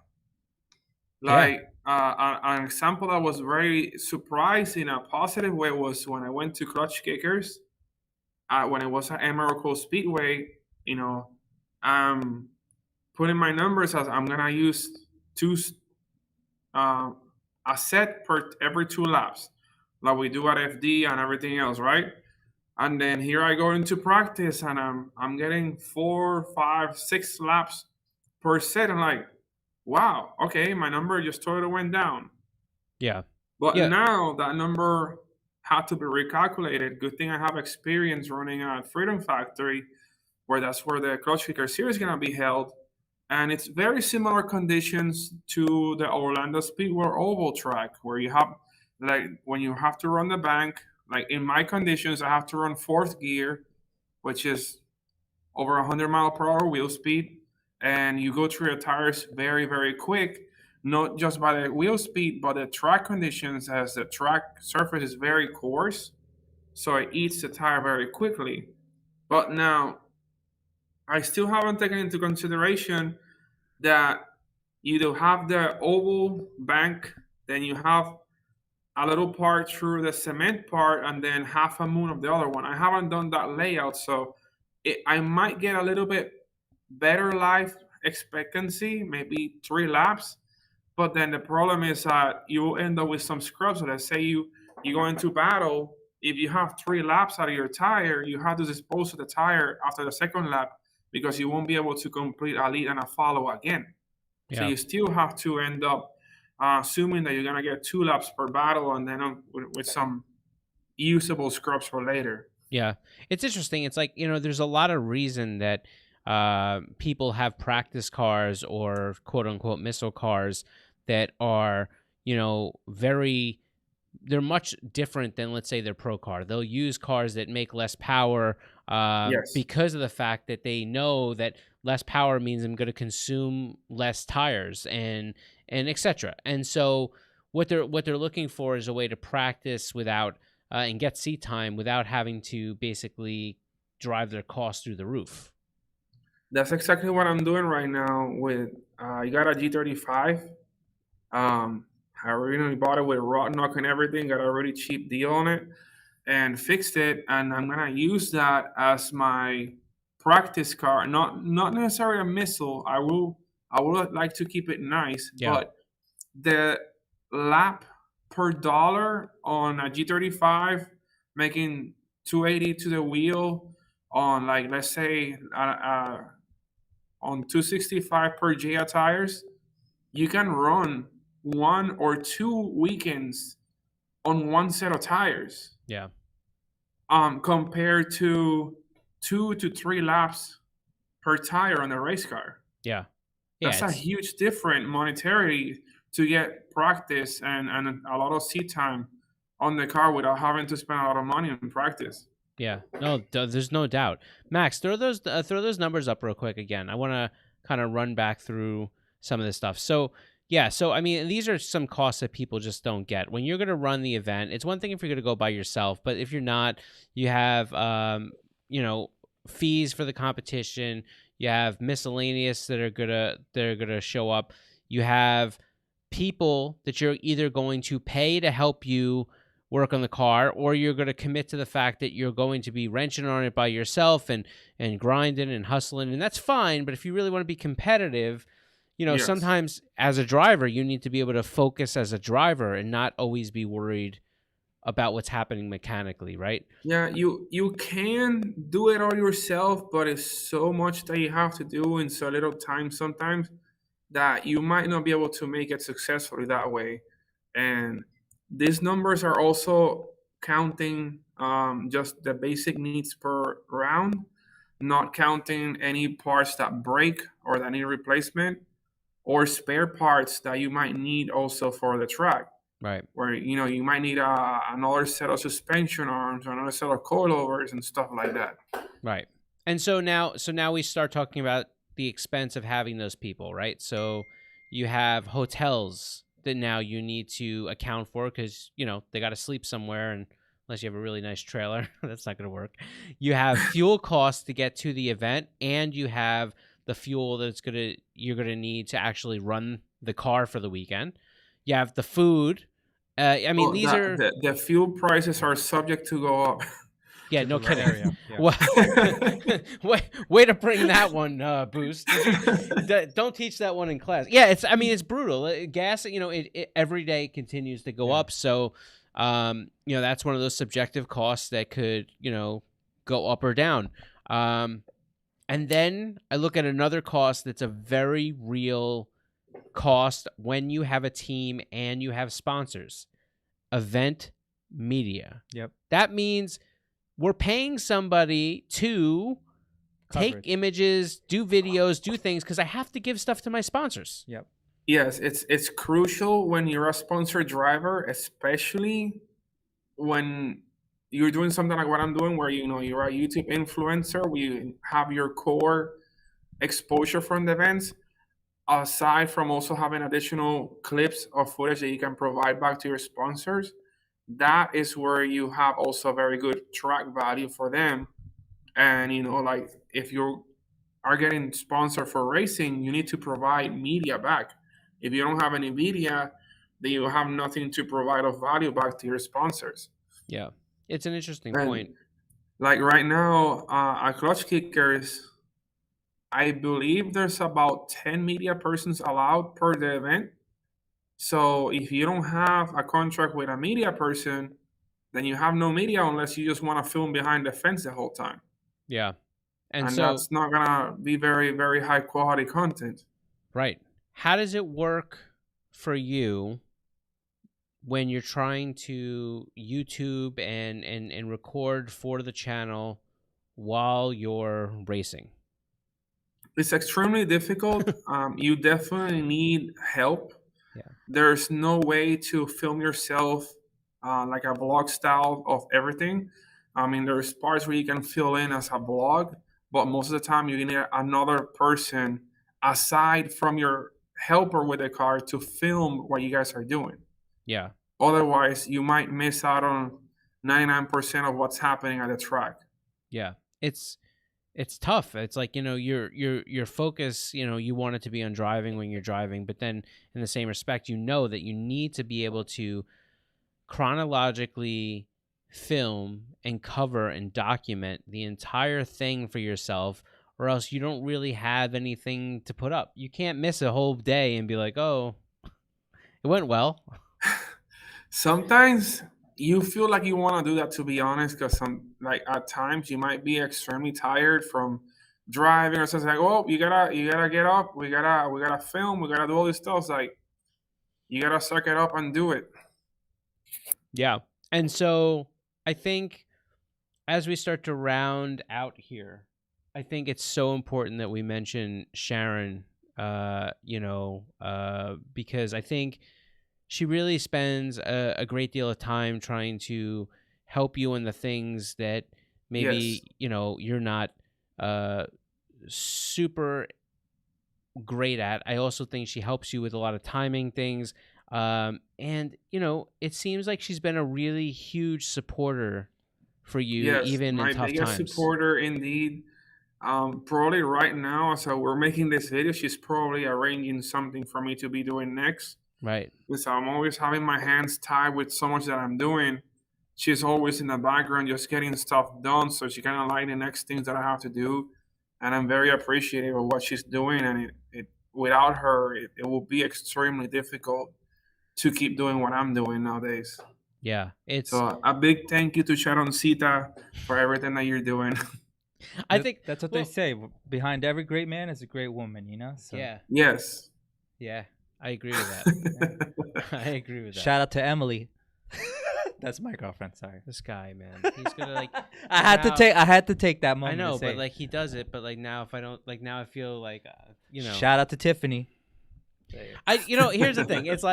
C: example that was very surprised in a positive way was when I went to Klutch Kickers. When I was at Emerald Speedway, you know, putting my numbers as I'm gonna use two a set per every 2 laps, like we do at FD and everything else, right? And then here I go into practice, and I'm getting 4, 5, 6 laps per set. I'm like, wow, okay, my number just totally went down.
A: Yeah.
C: But now that number had to be recalculated. Good thing I have experience running at Freedom Factory, where that's where the Klutch Kicker Series is gonna be held. And it's very similar conditions to the Orlando Speedway oval track, where you have, like, when you have to run the bank, like in my conditions, I have to run 4th gear, which is over 100 mph wheel speed, and you go through your tires very, very quick, not just by the wheel speed, but the track conditions, as the track surface is very coarse, so it eats the tire very quickly. But now, I still haven't taken into consideration that you do have the oval bank, then you have a little part through the cement part, and then half a moon of the other one. I haven't done that layout, so I might get a little bit better life expectancy, maybe 3 laps. But then the problem is that you will end up with some scrubs. So let's say you go into battle. If you have 3 laps out of your tire, you have to dispose of the tire after the 2nd lap, because you won't be able to complete a lead and a follow again. Yeah. So you still have to end up assuming that you're going to get 2 laps per battle, and then with some usable scrubs for later.
A: Yeah. It's interesting. It's like, there's a lot of reason that people have practice cars or quote unquote missile cars that are, they're much different than, let's say, their pro car. They'll use cars that make less power because of the fact that they know that less power means I'm going to consume less tires and etc. And so what they're looking for is a way to practice without and get seat time without having to basically drive their costs through the roof.
C: That's exactly what I'm doing right now with I got a G35. I originally bought it with rod knock and everything, got a really cheap deal on it, and fixed it, and I'm gonna use that as my practice car. Not necessarily a missile. I would like to keep it nice, but the lap per dollar on a G35, making 280 to the wheel on, like, let's say on 265 per Gia tires, you can run 1 or 2 weekends on 1 set of tires.
A: Yeah.
C: Compared to 2 to 3 laps per tire on a race car.
A: Yeah.
C: That's a huge difference monetarily to get practice and a lot of seat time on the car without having to spend a lot of money on practice.
A: Yeah, no, there's no doubt. Max, throw those numbers up real quick again. I want to kind of run back through some of this stuff. So I mean, these are some costs that people just don't get. When you're going to run the event, it's one thing if you're going to go by yourself, but if you're not, you have fees for the competition. You have miscellaneous that are gonna show up. You have people that you're either going to pay to help you work on the car, or you're going to commit to the fact that you're going to be wrenching on it by yourself and grinding and hustling, and that's fine. But if you really want to be competitive, sometimes as a driver, you need to be able to focus as a driver and not always be worried about what's happening mechanically, right?
C: Yeah, you can do it all yourself, but it's so much that you have to do in so little time sometimes that you might not be able to make it successfully that way. And these numbers are also counting just the basic needs per round, not counting any parts that break or that need replacement, or spare parts that you might need also for the track.
A: Right.
C: Where, you might need another set of suspension arms or another set of coilovers and stuff like that.
A: Right. And so now we start talking about the expense of having those people, right? So you have hotels that now you need to account for because, they got to sleep somewhere, and unless you have a really nice trailer, that's not going to work. You have fuel costs to get to the event, and you have the fuel that you're gonna need to actually run the car for the weekend. You have the food. I mean, these are
C: the fuel prices are subject to go up.
A: Yeah, no kidding.
B: Yeah.
A: Well, way to bring that one, Boost. Don't teach that one in class. Yeah, it's brutal. Gas, it every day continues to go up. So, that's one of those subjective costs that could, go up or down. And then I look at another cost that's a very real cost when you have a team and you have sponsors. Event media.
B: Yep.
A: That means we're paying somebody to take images, do videos, do things, because I have to give stuff to my sponsors.
B: Yep.
C: Yes, it's crucial when you're a sponsored driver, especially when you're doing something like what I'm doing, where you're a YouTube influencer, where you have your core exposure from the events, aside from also having additional clips of footage that you can provide back to your sponsors. That is where you have also very good track value for them. And, like if you are getting sponsored for racing, you need to provide media back. If you don't have any media, then you have nothing to provide of value back to your sponsors.
A: Yeah, it's an interesting point.
C: Like right now, at Klutch Kickers, I believe there's about 10 media persons allowed per the event. So if you don't have a contract with a media person, then you have no media unless you just want to film behind the fence the whole time.
A: Yeah.
C: And so that's not going to be very, very high quality content.
A: Right. How does it work for you when you're trying to YouTube and record for the channel while you're racing?
C: It's extremely difficult. You definitely need help.
A: Yeah.
C: There's no way to film yourself like a vlog style of everything. I mean, there's parts where you can fill in as a vlog, but most of the time you need another person aside from your helper with the car to film what you guys are doing.
A: Yeah.
C: Otherwise, you might miss out on 99% of what's happening at the track.
A: Yeah. It's tough. It's like, your focus, you want it to be on driving when you're driving, but then in the same respect, that you need to be able to chronologically film and cover and document the entire thing for yourself, or else you don't really have anything to put up. You can't miss a whole day and be like, oh, it went well.
C: Sometimes you feel like you want to do that, to be honest, because at times you might be extremely tired from driving or something. Like, oh, you gotta get up. We gotta film. We gotta do all this stuff. It's like you gotta suck it up and do it.
A: Yeah, and so I think as we start to round out here, I think it's so important that we mention Sharon. Because I think she really spends a great deal of time trying to help you in the things that maybe, you're not super great at. I also think she helps you with a lot of timing things. And, it seems like she's been a really huge supporter for you, even in tough times.
C: My biggest supporter, indeed. Probably right now, so we're making this video, she's probably arranging something for me to be doing next.
A: Right.
C: Because I'm always having my hands tied with so much that I'm doing. She's always in the background just getting stuff done. So she kind of like the next things that I have to do. And I'm very appreciative of what she's doing. And it without her, it will be extremely difficult to keep doing what I'm doing nowadays.
A: Yeah.
C: So a big thank you to Sharoncita for everything that you're doing.
B: I think that's what they say. Behind every great man is a great woman, So.
A: Yeah.
C: Yes.
A: Yeah. I agree with that. I agree with that.
B: Shout out to Emily. That's my girlfriend. Sorry.
A: This guy, man. He's gonna
B: I had to take that moment.
A: I know, but he does it. But now, if I don't now I feel like
B: Shout out to Tiffany.
A: Here's the thing. It's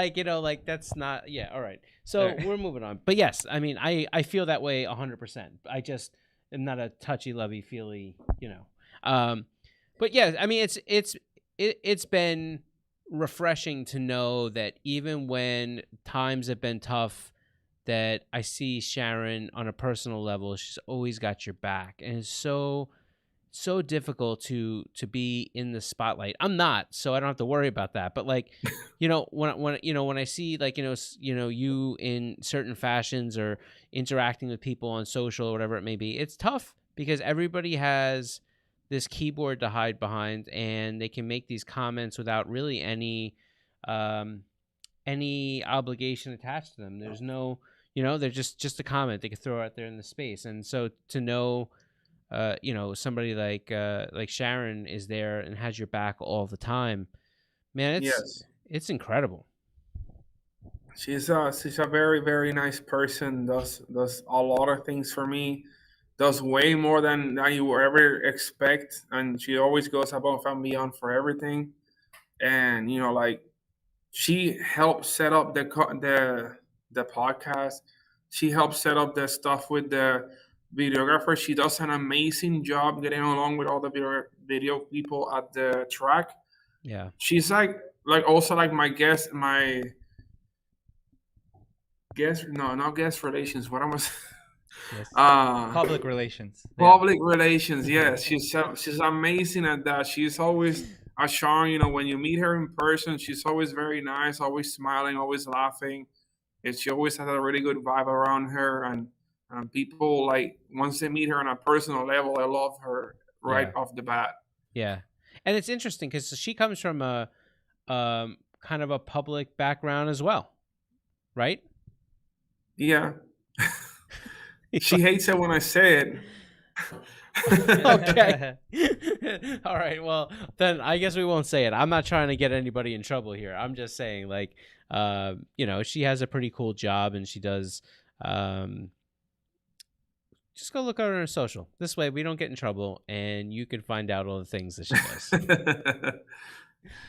A: that's not. Yeah. All right. So we're moving on. But yes, I mean, I feel that way 100%. I just am not a touchy, lovey, feely. But yeah, I mean, it's been refreshing to know that even when times have been tough, that I see Sharon on a personal level, she's always got your back, and it's so so difficult to be in the spotlight. I'm not, so I don't have to worry about that. But like, when I see like, you in certain fashions or interacting with people on social or whatever it may be, it's tough because everybody has this keyboard to hide behind, and they can make these comments without really any obligation attached to them. There's no, they're just a comment they could throw out there in the space. And so to know, somebody like Sharon is there and has your back all the time, man, it's incredible.
C: She's a very, very nice person. Does a lot of things for me. Does way more than you would ever expect, and she always goes above and beyond for everything. And like, she helped set up the podcast. She helped set up the stuff with the videographer. She does an amazing job getting along with all the video people at the track.
A: Yeah,
C: she's like also like my guest no, not guest relations. What am I?
B: Yes. Public relations.
C: Public relations. Yes, she's amazing at that. She's always assuring. When you meet her in person, she's always very nice, always smiling, always laughing. And she always has a really good vibe around her, and people, like, once they meet her on a personal level, they love her right off the bat.
A: Yeah, and it's interesting because she comes from a kind of a public background as well, right?
C: Yeah. She hates it when I say it.
A: Okay. All right. Well, then I guess we won't say it. I'm not trying to get anybody in trouble here. I'm just saying, like, she has a pretty cool job, and she does. Just go look at her social. This way, we don't get in trouble, and you can find out all the things that she does.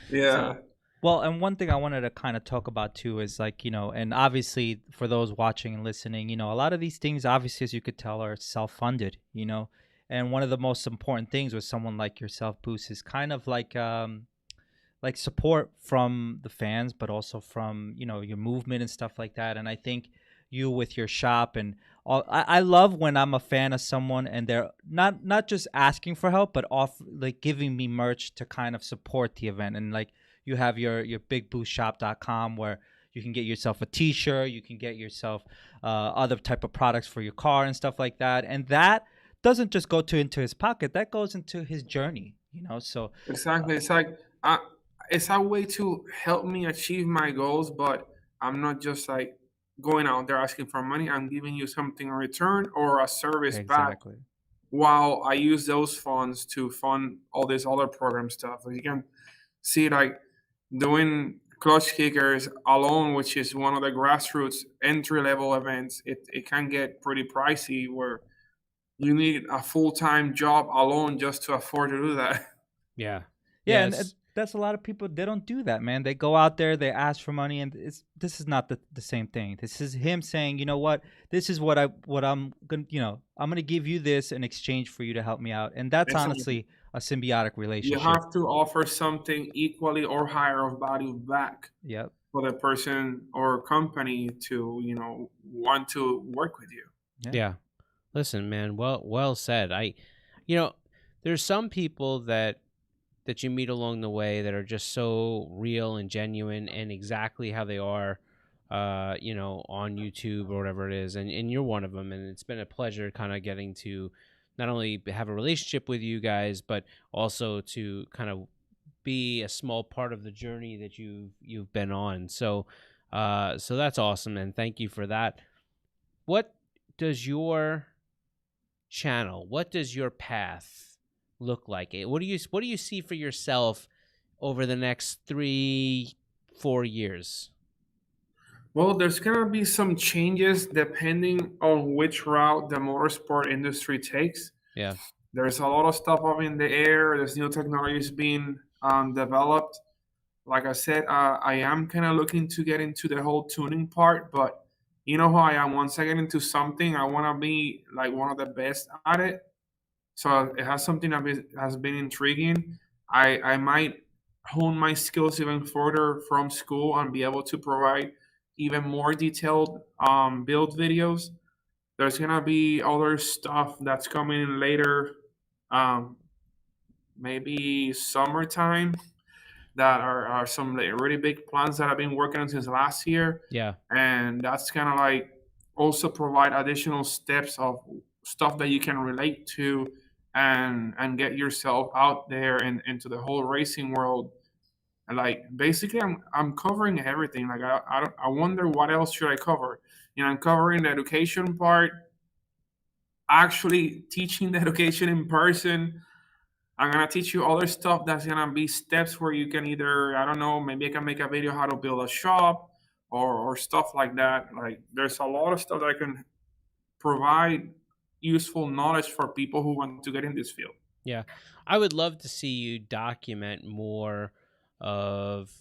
C: Yeah.
B: Well, and one thing I wanted to kind of talk about too is, like, and obviously for those watching and listening, a lot of these things, obviously, as you could tell, are self-funded, and one of the most important things with someone like yourself, Boost, is kind of like support from the fans, but also from, your movement and stuff like that. And I think you with your shop and all, I love when I'm a fan of someone and they're not just asking for help, but like giving me merch to kind of support the event. And like, you have your bigboostshop.com where you can get yourself a t-shirt, you can get yourself other type of products for your car and stuff like that. And that doesn't just go into his pocket, that goes into his journey, so
C: exactly. It's like it's a way to help me achieve my goals, but I'm not just like going out there asking for money. I'm giving you something in return or a service back, while I use those funds to fund all this other program stuff. You can see, like, doing Klutch Kickers alone, which is one of the grassroots entry-level events, it can get pretty pricey, where you need a full-time job alone just to afford to do that.
A: Yeah.
B: Yeah, and that's a lot of people, they don't do that, man. They go out there, they ask for money, and this is not the same thing. This is him saying, you know what, this is what I'm gonna, I'm gonna give you this in exchange for you to help me out. And that's honestly a symbiotic relationship.
C: You have to offer something equally or higher of value back.
B: Yep.
C: For the person or company to, want to work with you.
A: Yeah. Listen, man, well said. There's some people that you meet along the way that are just so real and genuine and exactly how they are, on YouTube or whatever it is. And you're one of them. And it's been a pleasure kind of getting to not only have a relationship with you guys, but also to kind of be a small part of the journey that you've been on. So that's awesome. And thank you for that. What does your channel, what does your path look like? What do you see for yourself over the next 3-4 years?
C: Well, there's gonna be some changes depending on which route the motorsport industry takes.
A: Yeah,
C: there's a lot of stuff up in the air. There's new technologies being developed. Like I said, I am kind of looking to get into the whole tuning part, but you know how I am. Once I get into something, I want to be like one of the best at it. So it has something that has been intriguing. I might hone my skills even further from school and be able to provide even more detailed build videos. There's gonna be other stuff that's coming in later. maybe summertime. That are some like really big plans that I've been working on since last year.
A: Yeah.
C: And that's kind of like also provide additional steps of stuff that you can relate to and get yourself out there and into the whole racing world. And like basically I'm covering everything. Like I wonder what else should I cover. I'm covering the education part, actually teaching the education in person. I'm gonna teach you other stuff that's gonna be steps where you can either, I don't know, maybe I can make a video how to build a shop or stuff like that. Like there's a lot of stuff that I can provide useful knowledge for people who want to get in this field.
A: Yeah, I would love to see you document more of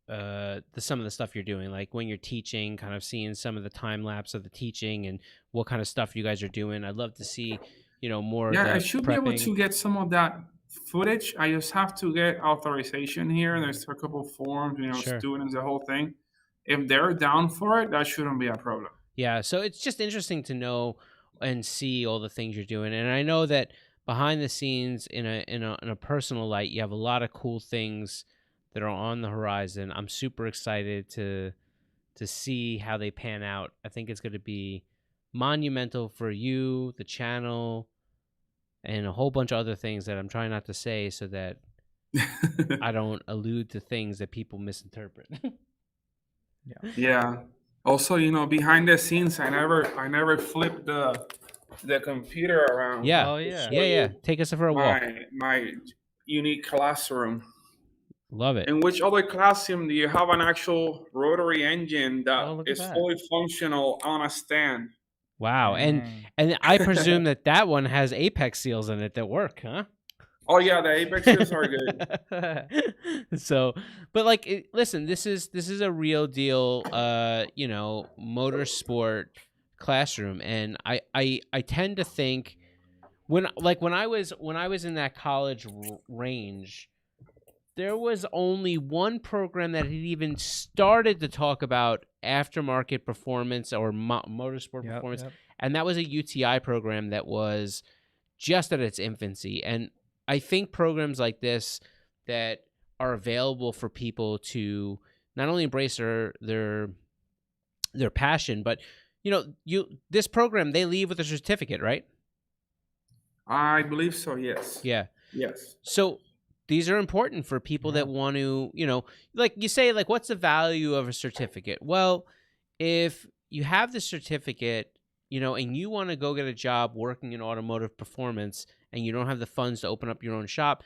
A: some of the stuff you're doing, like when you're teaching, kind of seeing some of the time lapse of the teaching and what kind of stuff you guys are doing. I'd love to see, more.
C: Yeah,
A: of the
C: I should be able to get some of that footage. I just have to get authorization here, and there's a couple forms,
A: Sure.
C: students, the whole thing. If they're down for it, that shouldn't be a problem.
A: Yeah, so it's just interesting to know and see all the things you're doing, and I know that behind the scenes, in a personal light, you have a lot of cool things that are on the horizon. I'm super excited to see how they pan out. I think it's going to be monumental for you, the channel, and a whole bunch of other things that I'm trying not to say so that I don't allude to things that people misinterpret.
C: Yeah. Also, behind the scenes, I never flipped the computer around.
A: Yeah.
B: Oh, yeah.
A: Yeah. Take us for a walk.
C: My unique classroom.
A: Love it.
C: In which other classroom do you have an actual rotary engine that is fully functional on a stand?
A: Wow. And I presume that one has apex seals in it that work, huh?
C: Oh yeah, the apex seals are good.
A: So, but like, listen, this is a real deal, motorsport classroom, and I tend to think when I was in that college range, there was only one program that had even started to talk about aftermarket performance or motorsport performance, and that was a UTI program that was just at its infancy. And I think programs like this that are available for people to not only embrace their passion, but this program, they leave with a certificate, right?
C: I believe so. Yes.
A: Yeah.
C: Yes.
A: So these are important for people that want to, like you say, like, what's the value of a certificate? Well, if you have the certificate, and you want to go get a job working in automotive performance and you don't have the funds to open up your own shop,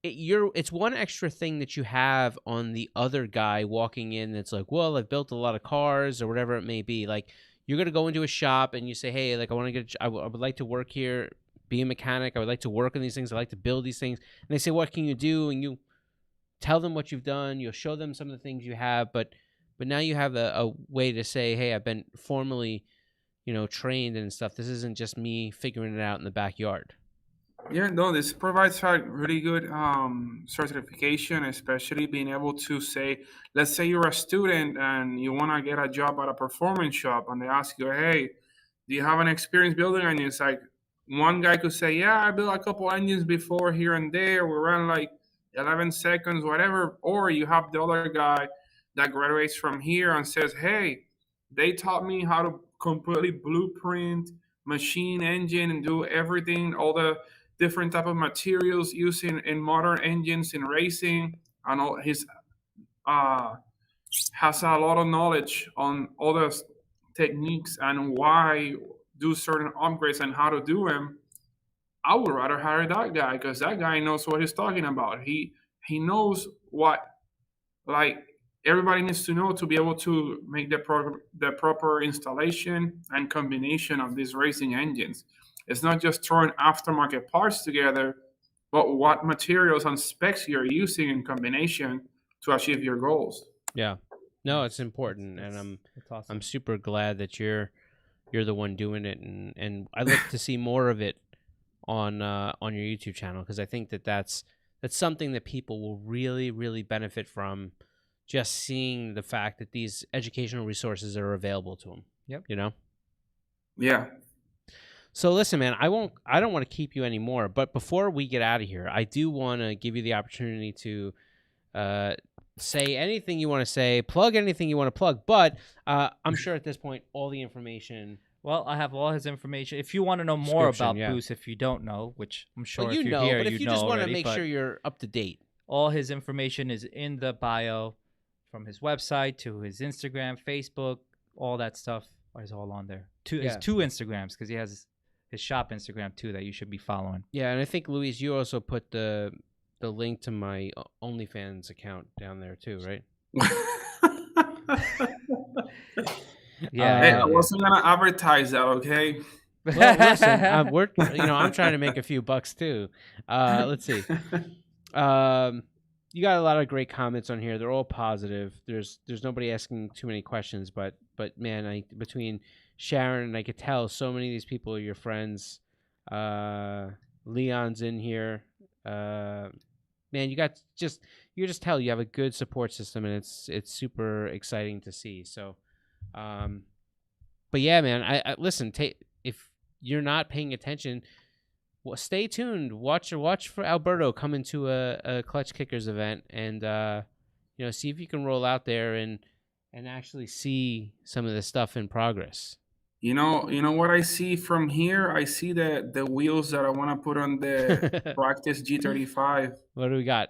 A: it's one extra thing that you have on the other guy walking in that's like, well, I've built a lot of cars or whatever it may be. Like, you're going to go into a shop and you say, hey, like, I would like to work here, be a mechanic. I would like to work on these things. I like to build these things. And they say, what can you do? And you tell them what you've done. You'll show them some of the things you have. But now you have a way to say, hey, I've been formally, trained and stuff. This isn't just me figuring it out in the backyard.
C: Yeah, no, this provides a really good certification, especially being able to say, let's say you're a student and you want to get a job at a performance shop and they ask you, hey, do you have an experience building engines? Like, one guy could say, yeah, I built a couple engines before here and there. We ran like 11 seconds, whatever. Or you have the other guy that graduates from here and says, hey, they taught me how to completely blueprint, machine engine, and do everything, all the different type of materials used in modern engines in racing. And all his has a lot of knowledge on all the techniques and why do certain upgrades and how to do them. I would rather hire that guy because that guy knows what he's talking about. He knows what, like, everybody needs to know to be able to make the proper installation and combination of these racing engines. It's not just throwing aftermarket parts together, but what materials and specs you're using in combination to achieve your goals.
A: Yeah, no, it's important, and awesome. I'm super glad that you're the one doing it, and I look to see more of it on your YouTube channel, because I think that's something that people will really, really benefit from, just seeing the fact that these educational resources are available to them.
B: Yep.
C: Yeah.
A: So listen, man, I don't want to keep you anymore. But before we get out of here, I do want to give you the opportunity to say anything you want to say, plug anything you want to plug. But I'm sure at this point, all the information.
B: Well, I have all his information. If you want to know more about Boost, if you don't know, which I'm sure
A: well,
B: if you're here,
A: but if you
B: know
A: just want to
B: already,
A: make sure you're up to date,
B: all his information is in the bio, from his website to his Instagram, Facebook, all that stuff is all on there. His 2 Instagrams, because he has his shop Instagram too that you should be following.
A: Yeah, and I think Luis, you also put the link to my OnlyFans account down there too, right?
C: Yeah, hey, I wasn't gonna advertise that, okay?
A: Well, listen, I'm trying to make a few bucks too. Let's see. You got a lot of great comments on here. They're all positive. There's nobody asking too many questions, but man, between Sharon and I could tell so many of these people are your friends. Leon's in here. Man, you just tell you have a good support system, and it's super exciting to see. So, but yeah, man, I listen. If you're not paying attention, well, stay tuned. Watch for Alberto come into a Klutch Kickers event, and see if you can roll out there and actually see some of the stuff in progress. You know
C: what I see from here? I see the wheels that I want to put on the practice G35.
A: What do we got?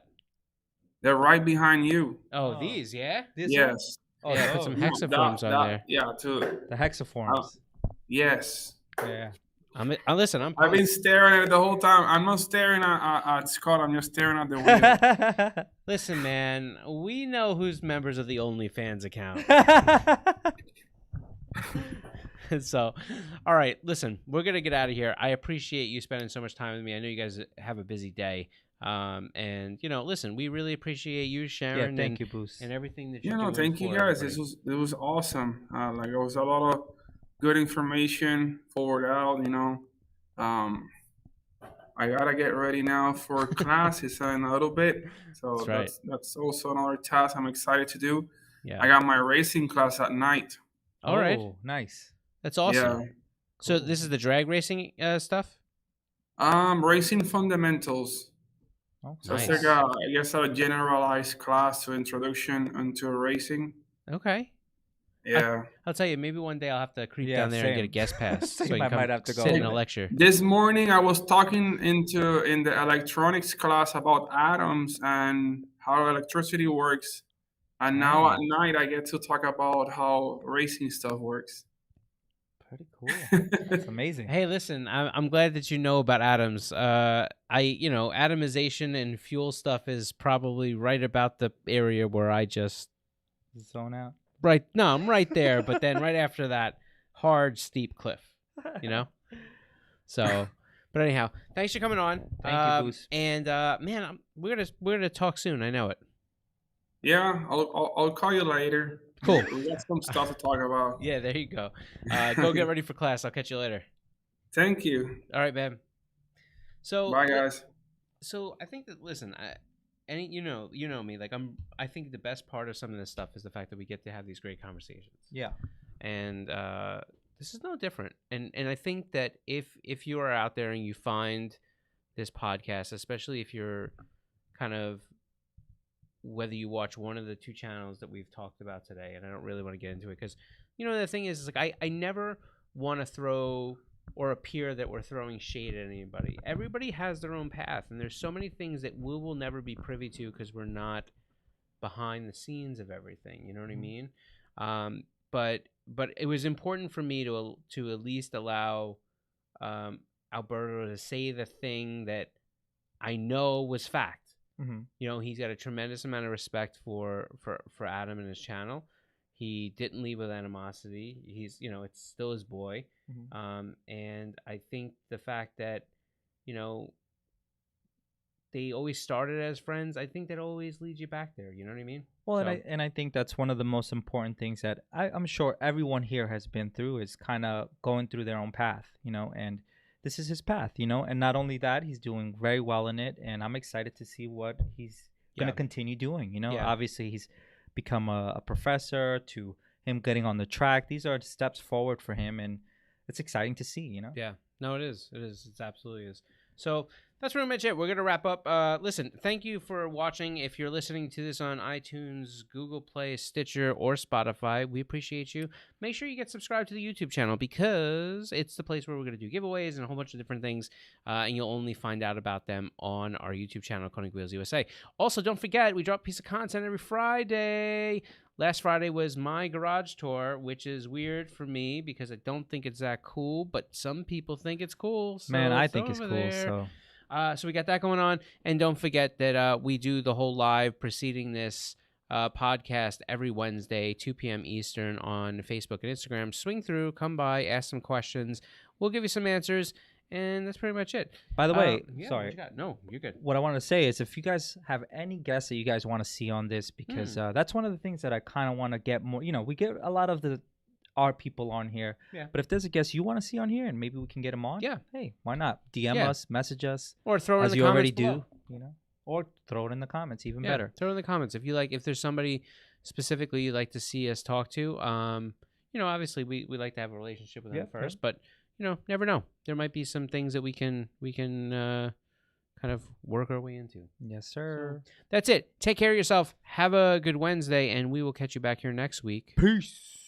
C: They're right behind you.
A: Oh, these, yeah?
C: Yes.
A: Oh, yeah, put some hexaforms on there.
C: Yeah, too.
B: The hexaforms.
C: Yes.
B: Yeah.
C: I've been staring at it the whole time. I'm not staring at Scott. I'm just staring at the wheel.
A: Listen, man, we know who's members of the OnlyFans account. So, all right, listen, we're going to get out of here. I appreciate you spending so much time with me. I know you guys have a busy day. And, listen, we really appreciate you, Sharon.
B: Yeah, thank you, Boost.
A: And everything that you're doing.
C: Thank you, guys. It was awesome. It was a lot of good information forward out, I got to get ready now for classes in a little bit. So that's also another task I'm excited to do. Yeah. I got my racing class at night.
A: All right.
B: Nice.
A: That's awesome.
C: Yeah.
A: So this is the drag racing stuff?
C: Racing fundamentals.
B: Oh,
C: so nice. It's like a generalized class to introduction into racing.
A: Okay.
C: Yeah.
A: I'll tell you, maybe one day I'll have to creep down there and get a guest pass. So
B: I might have to go
A: sit in a lecture.
C: This morning I was talking in the electronics class about atoms and how electricity works. And now at night I get to talk about how racing stuff works.
B: Pretty cool. That's amazing.
A: Hey, listen, I'm glad that you know about atoms. Atomization and fuel stuff is probably right about the area where I just
B: zone out.
A: Right. No, I'm right there. But then right after that, hard, steep cliff, So, but anyhow, thanks for coming on.
B: Thank you, Boost.
A: And, man, we're going to talk soon. I know it.
C: Yeah, I'll call you later.
A: Cool.
C: We got some stuff to talk about.
A: Yeah, there you go. Go get ready for class. I'll catch you later.
C: Thank you.
A: All right, man. So
C: bye, guys.
A: So I think that you know me. Like I think the best part of some of this stuff is the fact that we get to have these great conversations.
B: Yeah.
A: And this is no different. And I think that if you are out there and you find this podcast, especially if you're kind of whether you watch one of the 2 channels that we've talked about today, and I don't really want to get into it because, the thing is like I never want to throw or appear that we're throwing shade at anybody. Everybody has their own path, and there's so many things that we will never be privy to because we're not behind the scenes of everything. You know what I mean? But it was important for me to at least allow Alberto to say the thing that I know was fact. Mm-hmm. He's got a tremendous amount of respect for Adam and his channel. He didn't leave with animosity. He's, it's still his boy. Mm-hmm. And I think the fact that, they always started as friends, I think that always leads you back there. You know what I mean?
B: Well, and I think that's one of the most important things that I'm sure everyone here has been through is kind of going through their own path, and this is his path, and not only that, he's doing very well in it, and I'm excited to see what he's going to continue doing, Obviously, he's become a professor, to him getting on the track. These are steps forward for him, and it's exciting to see,
A: Yeah, No, it is. It is. It absolutely is. So that's pretty much it. We're going to wrap up. Listen, thank you for watching. If you're listening to this on iTunes, Google Play, Stitcher, or Spotify, we appreciate you. Make sure you get subscribed to the YouTube channel because it's the place where we're going to do giveaways and a whole bunch of different things, and you'll only find out about them on our YouTube channel, Konig Wheels USA. Also, don't forget, we drop a piece of content every Friday. Last Friday was my garage tour, which is weird for me because I don't think it's that cool, but some people think it's cool. So
B: man, I think it's cool.
A: So we got that going on. And don't forget that we do the whole live preceding this podcast every Wednesday, 2 p.m. Eastern on Facebook and Instagram. Swing through, come by, ask some questions. We'll give you some answers. And that's pretty much it.
B: By the way,
A: sorry. No, you're good.
B: What I want to say is if you guys have any guests that you guys want to see on this, because that's one of the things that I kind of want to get more. You know, we get a lot of our people on here. Yeah. But if there's a guest you want to see on here and maybe we can get them on, hey, why not? DM us, message us.
A: Or throw it in the comments. As you already do,
B: you know. Or throw it in the comments, even better.
A: Throw it in the comments. If you like, if there's somebody specifically you'd like to see us talk to, you know, obviously we like to have a relationship with them first, but you know, never know. There might be some things that we can kind of work our way into.
B: Yes, sir.
A: So, that's it. Take care of yourself. Have a good Wednesday, and we will catch you back here next week.
B: Peace.